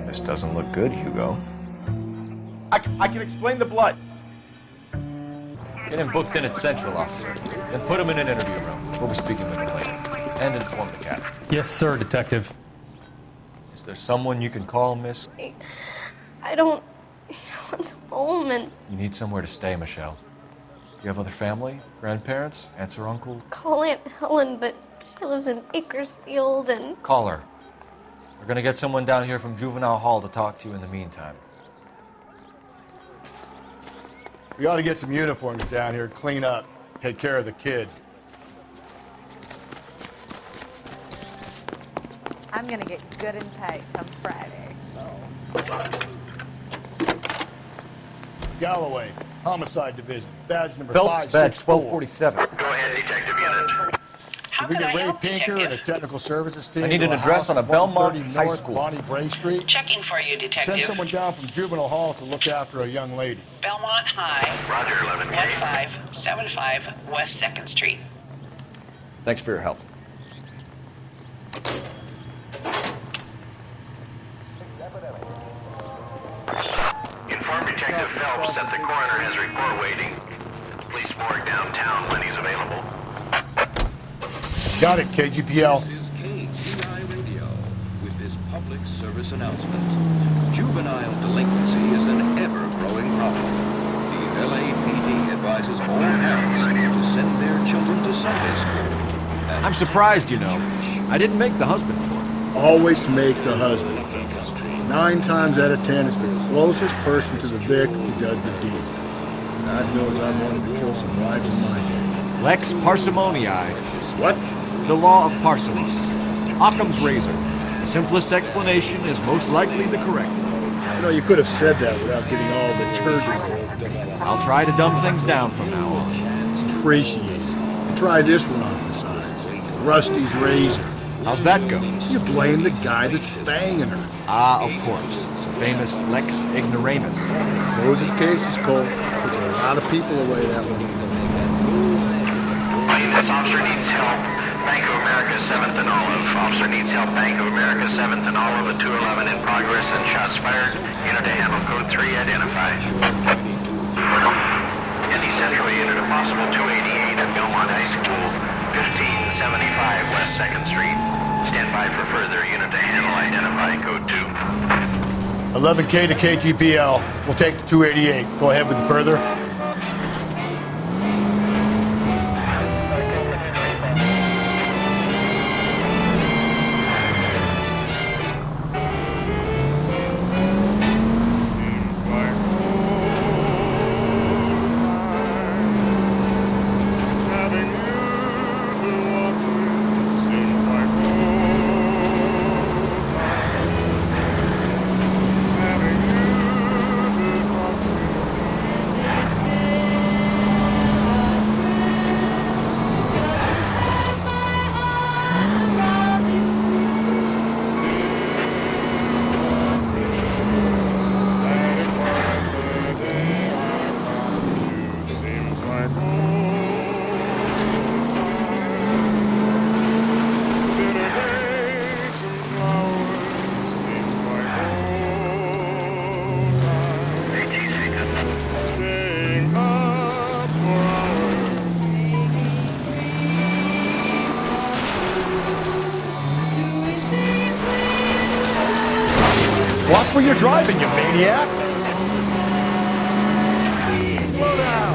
This doesn't look good, Hugo. I can explain the blood. Get him booked in at Central, officer. Then put him in an interview room. We'll be speaking with him later. And inform the captain. Yes, sir, Detective. Is there someone you can call, miss? I don't want home and You need somewhere to stay, Michelle. You have other family? Grandparents? Aunts or uncle? call Aunt Helen, but she lives in Bakersfield and Call her. We're gonna get someone down here from Juvenile Hall to talk to you in the meantime. We ought to get some uniforms down here, clean up, take care of the kid. I'm gonna get good and tight come Friday. Galloway, Homicide Division, badge number Phelps, badge 564. 1247. Go ahead, Detective Unit. Did we get Ray Pinker and the technical services team? I need to an a address house on a at Belmont 130 High North School. Bonnie Bray Street. Checking for you, Detective. Send someone down from Juvenile Hall to look after a young lady. Belmont High. Roger, 11K. 1575 West 2nd Street. Thanks for your help. Inform Detective Phelps that the coroner has a report waiting at the police morgue downtown when he's available. Got it, KGPL. This is KGI Radio with this public service announcement. Juvenile delinquency is an ever-growing problem. The LAPD advises all parents to send their children to Sunday school. I'm surprised, you know. I didn't make the husband for it. Always make the husband. 9 times out of 10, it's the closest person to the victim who does the deed. God knows I wanted to kill some wives in my day. Lex parsimoniae. What? The law of parsimony. Occam's razor. The simplest explanation is most likely the correct one. You know, you could have said that without getting all the church involved. I'll try to dumb things down from now on. Appreciate it. Try this one on besides. Rusty's razor. How's that go? You blame the guy that's banging her. Ah, of course. Famous Lex Ignoramus. Moses' case is cold. Puts a lot of people away that one. This officer needs help. Bank of America 7th and Olive. Officer needs help. Bank of America 7th and Olive at 211 in progress and shots fired. Unit to handle code 3 identified. Indy Central unit a possible 288 at Belmont High School, 1575 West 2nd Street. Stand by for further unit to handle. Identify code 2. 11K to KGPL. We'll take the 288. Go ahead with the further. Watch where you're driving, you maniac! Slow down!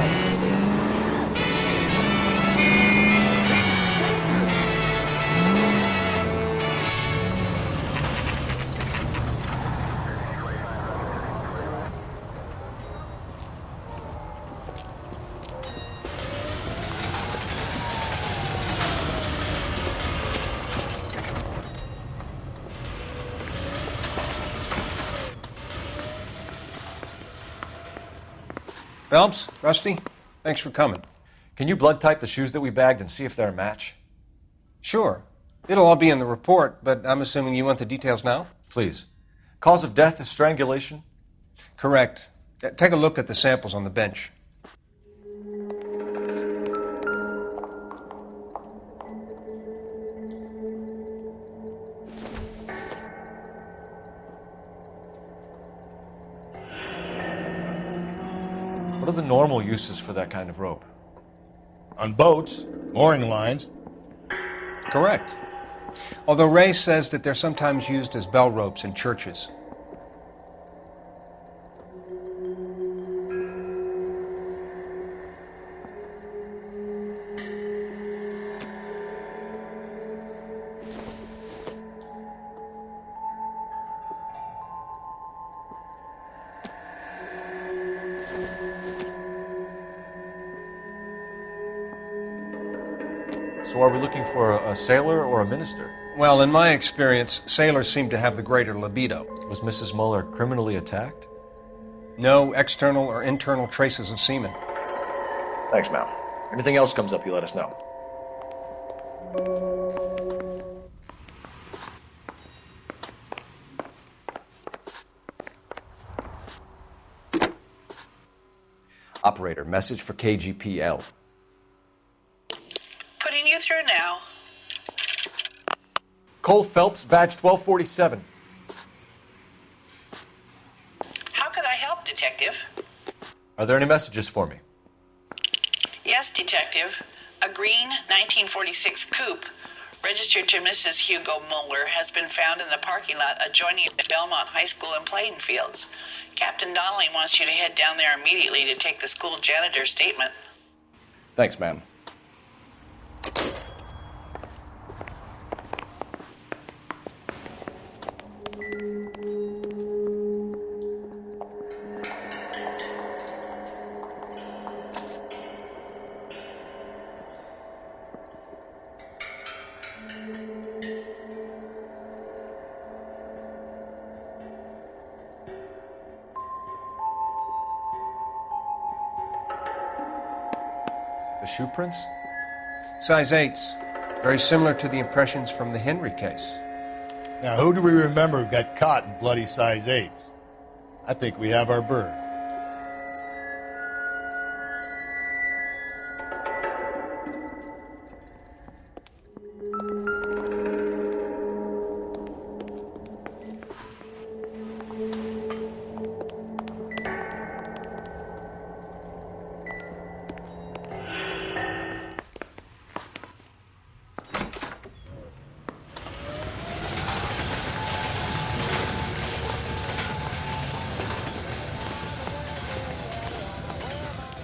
Phelps, Rusty, thanks for coming. Can you blood type the shoes that we bagged and see if they're a match? Sure. It'll all be in the report, but I'm assuming you want the details now? Please. Cause of death is strangulation? Correct. Take a look at the samples on the bench. What are the normal uses for that kind of rope? On boats, mooring lines. Correct. Although Ray says that they're sometimes used as bell ropes in churches. So are we looking for a sailor or a minister? Well, in my experience, sailors seem to have the greater libido. Was Mrs. Muller criminally attacked? No external or internal traces of semen. Thanks, Mal. Anything else comes up, you let us know. Operator, message for KGPL. Putting you through now. Cole Phelps, badge 1247. How could I help, Detective? Are there any messages for me? Yes, Detective. A green 1946 coupe, registered to Mrs. Hugo Muller, has been found in the parking lot adjoining the Belmont High School and playing fields. Captain Donnelly wants you to head down there immediately to take the school janitor's statement. Thanks, ma'am. The shoe prints? Size 8s. Very similar to the impressions from the Henry case. Now, who do we remember who got caught in bloody size 8s? I think we have our bird.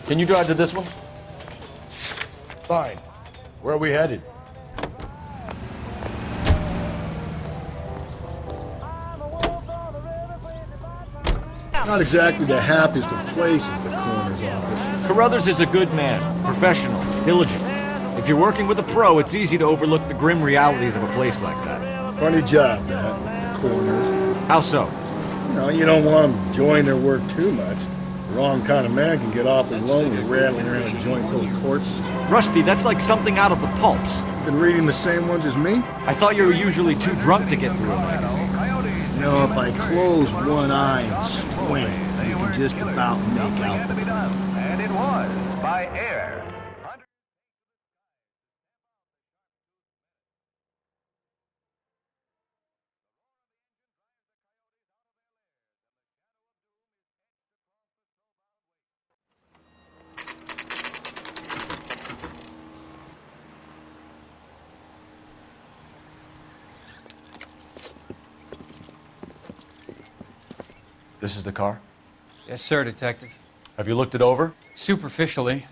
Can you drive to this one? Fine. Where are we headed? Not exactly the happiest of places, the coroner's office. Carruthers is a good man, professional, diligent. If you're working with a pro, it's easy to overlook the grim realities of a place like that. Funny job, that, the coroner's. How so? You don't want them enjoying their work too much. The wrong kind of man can get awfully lonely rattling around a joint full of corpses. Rusty, that's like something out of the pulps. Been reading the same ones as me? I thought you were usually too drunk to get through a magazine. If I close one eye and squint, you can just about make out the... And it was by air. This is the car? Yes, sir, Detective. Have you looked it over? Superficially.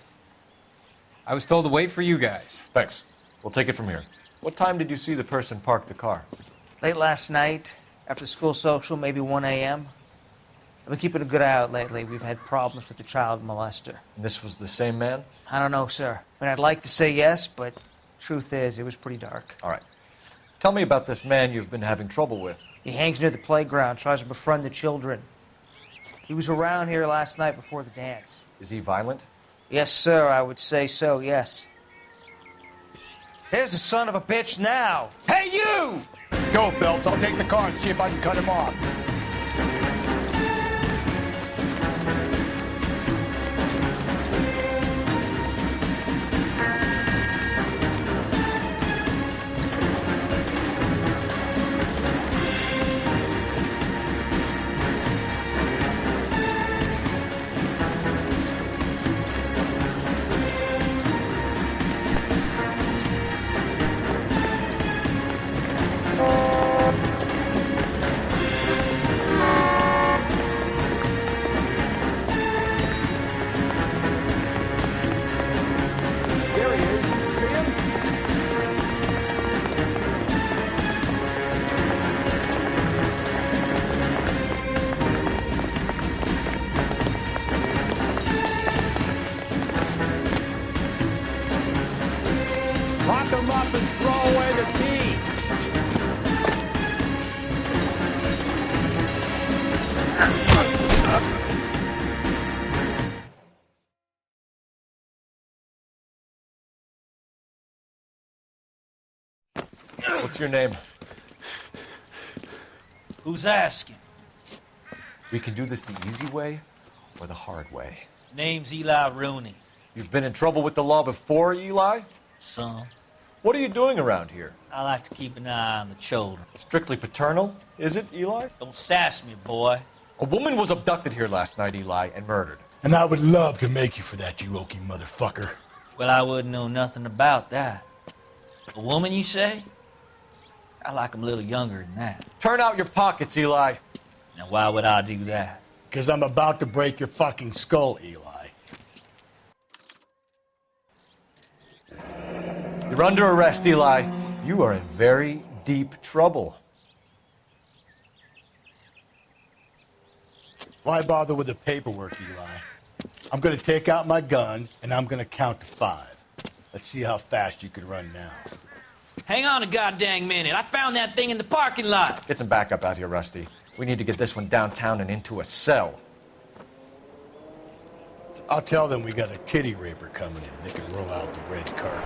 I was told to wait for you guys. Thanks. We'll take it from here. What time did you see the person park the car? Late last night, after school social, maybe 1 a.m. I've been keeping a good eye out lately. We've had problems with the child molester. And this was the same man? I don't know, sir. I mean, I'd like to say yes, but truth is, it was pretty dark. All right. Tell me about this man you've been having trouble with. He hangs near the playground, tries to befriend the children. He was around here last night before the dance. Is he violent? Yes, sir, I would say so, yes. Here's the son of a bitch now. Hey, you! Go, Phelps. I'll take the car and see if I can cut him off. Lock them up and throw away the key. What's your name? Who's asking? We can do this the easy way or the hard way. Name's Eli Rooney. You've been in trouble with the law before, Eli? Some. What are you doing around here? I like to keep an eye on the children. Strictly paternal, is it, Eli? Don't sass me, boy. A woman was abducted here last night, Eli, and murdered. And I would love to make you for that, you oaky motherfucker. Well, I wouldn't know nothing about that. A woman, you say? I like 'em a little younger than that. Turn out your pockets, Eli. Now, why would I do that? Because I'm about to break your fucking skull, Eli. You're under arrest, Eli. You are in very deep trouble. Why bother with the paperwork, Eli? I'm going to take out my gun, and I'm going to count to 5. Let's see how fast you can run now. Hang on a goddamn minute. I found that thing in the parking lot. Get some backup out here, Rusty. We need to get this one downtown and into a cell. I'll tell them we got a kitty raper coming in. They can roll out the red carpet.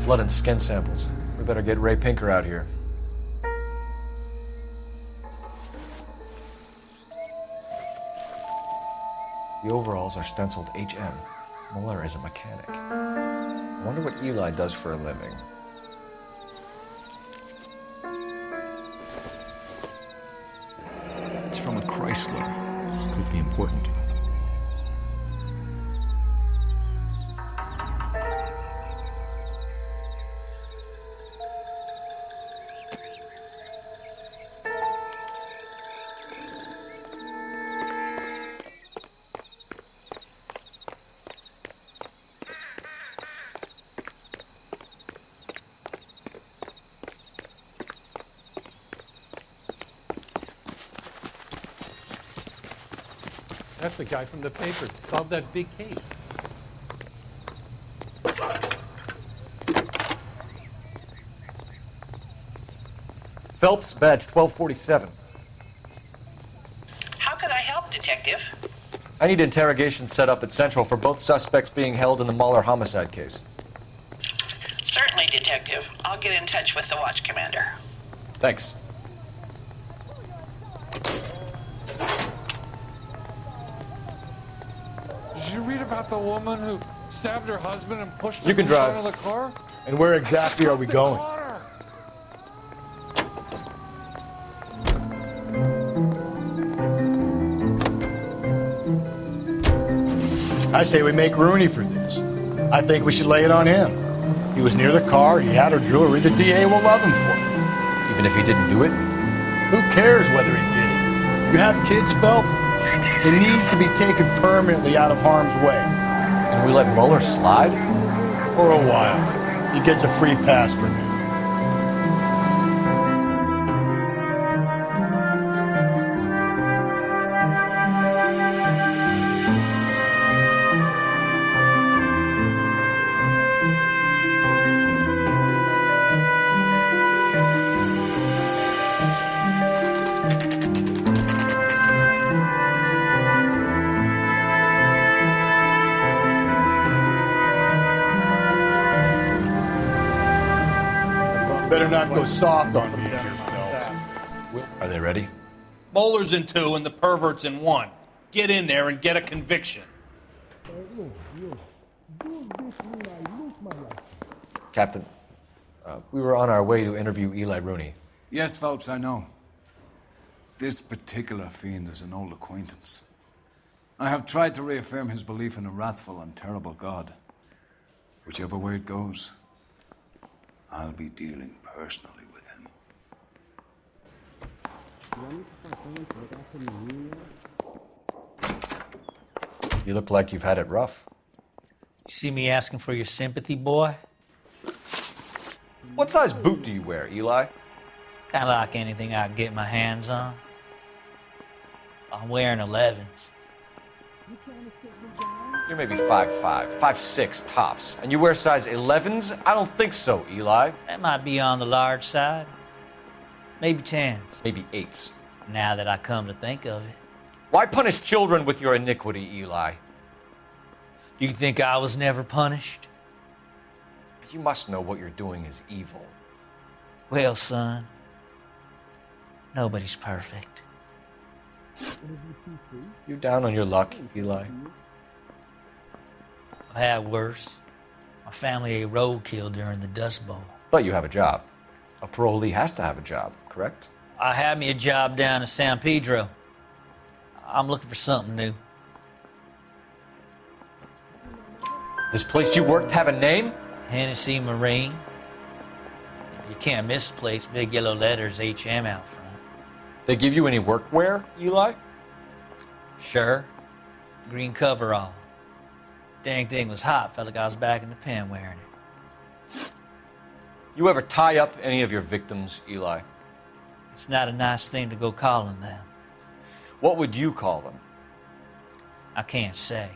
Blood and skin samples. We better get Ray Pinker out here. The overalls are stenciled HM. Muller is a mechanic. I wonder what Eli does for a living. It's from a Chrysler. Could be important. That's the guy from the paper. Solved that big case. Phelps, badge 1247. How could I help, Detective? I need interrogation set up at Central for both suspects being held in the Mahler homicide case. Certainly, Detective. I'll get in touch with the watch commander. Thanks. Did you read about the woman who stabbed her husband and pushed him You can in drive. front of the car? And where exactly are we going? I say we make Rooney for this. I think we should lay it on him. He was near the car, he had her jewelry, the DA will love him for it. Even if he didn't do it? Who cares whether he did it? You have kids, Phelps? It needs to be taken permanently out of harm's way. And we let Muller slide? For a while. He gets a free pass for me. Better not go soft on me here, Phelps. Are they ready? Moeller's in 2 and the pervert's in 1. Get in there and get a conviction. Captain, we were on our way to interview Eli Rooney. Yes, Phelps, I know. This particular fiend is an old acquaintance. I have tried to reaffirm his belief in a wrathful and terrible God. Whichever way it goes, I'll be dealing personally with him. You look like you've had it rough. You see me asking for your sympathy, boy? What size boot do you wear, Eli? Kind of like anything I can get my hands on. I'm wearing 11s. You're maybe 5'5", 5'6", tops. And you wear size 11s? I don't think so, Eli. That might be on the large side. Maybe 10s. Maybe 8s. Now that I come to think of it. Why punish children with your iniquity, Eli? You think I was never punished? You must know what you're doing is evil. Well, son, nobody's perfect. You down on your luck, Eli? I had worse. My family ate roadkill during the Dust Bowl. But you have a job. A parolee has to have a job, correct? I had me a job down in San Pedro. I'm looking for something new. This place you worked have a name? Hennessy Marine. You can't miss the place. Big yellow letters, HM out front. They give you any workwear, Eli? Sure. Green coverall. Dang thing was hot. Felt like I was back in the pen wearing it. You ever tie up any of your victims, Eli? It's not a nice thing to go calling them. What would you call them? I can't say.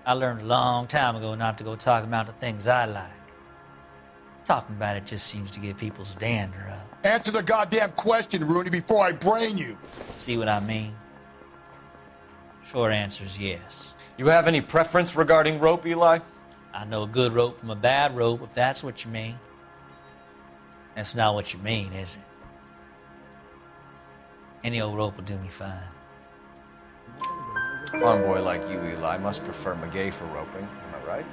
I learned a long time ago not to go talking about the things I like. Talking about it just seems to get people's dander up. Answer the goddamn question, Rooney, before I brain you. See what I mean? Short answer is yes. You have any preference regarding rope, Eli? I know a good rope from a bad rope, if that's what you mean. That's not what you mean, is it? Any old rope will do me fine. A farm boy like you, Eli, must prefer Magay for roping. Am I right?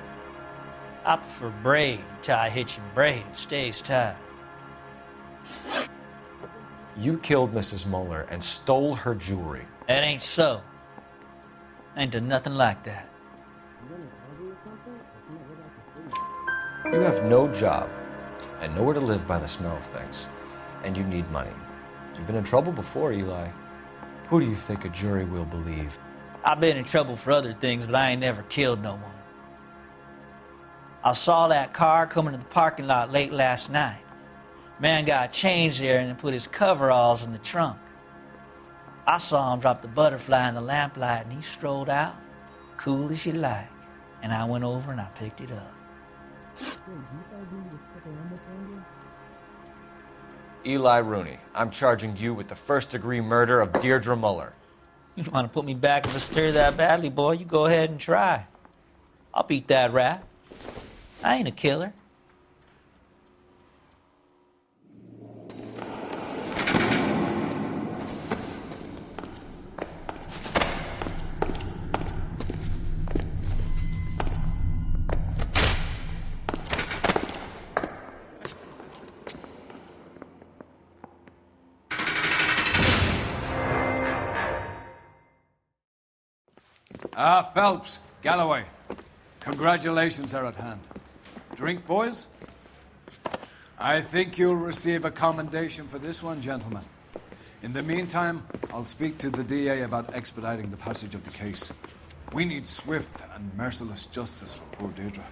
I prefer braid. You tie a hitch and braid, it stays tied. You killed Mrs. Muller and stole her jewelry. That ain't so. I ain't done nothing like that. You have no job and nowhere to live by the smell of things, and you need money. You've been in trouble before, Eli. Who do you think a jury will believe? I've been in trouble for other things, but I ain't never killed no one. I saw that car coming to the parking lot late last night. Man got changed there and then put his coveralls in the trunk. I saw him drop the butterfly in the lamplight and he strolled out, cool as you like. And I went over and I picked it up. Eli Rooney, I'm charging you with the first-degree murder of Deirdre Muller. You want to put me back in the stir that badly, boy? You go ahead and try. I'll beat that rap. I ain't a killer. Phelps, Galloway, congratulations are at hand. Drink, boys? I think you'll receive a commendation for this one, gentlemen. In the meantime, I'll speak to the DA about expediting the passage of the case. We need swift and merciless justice for poor Deirdre.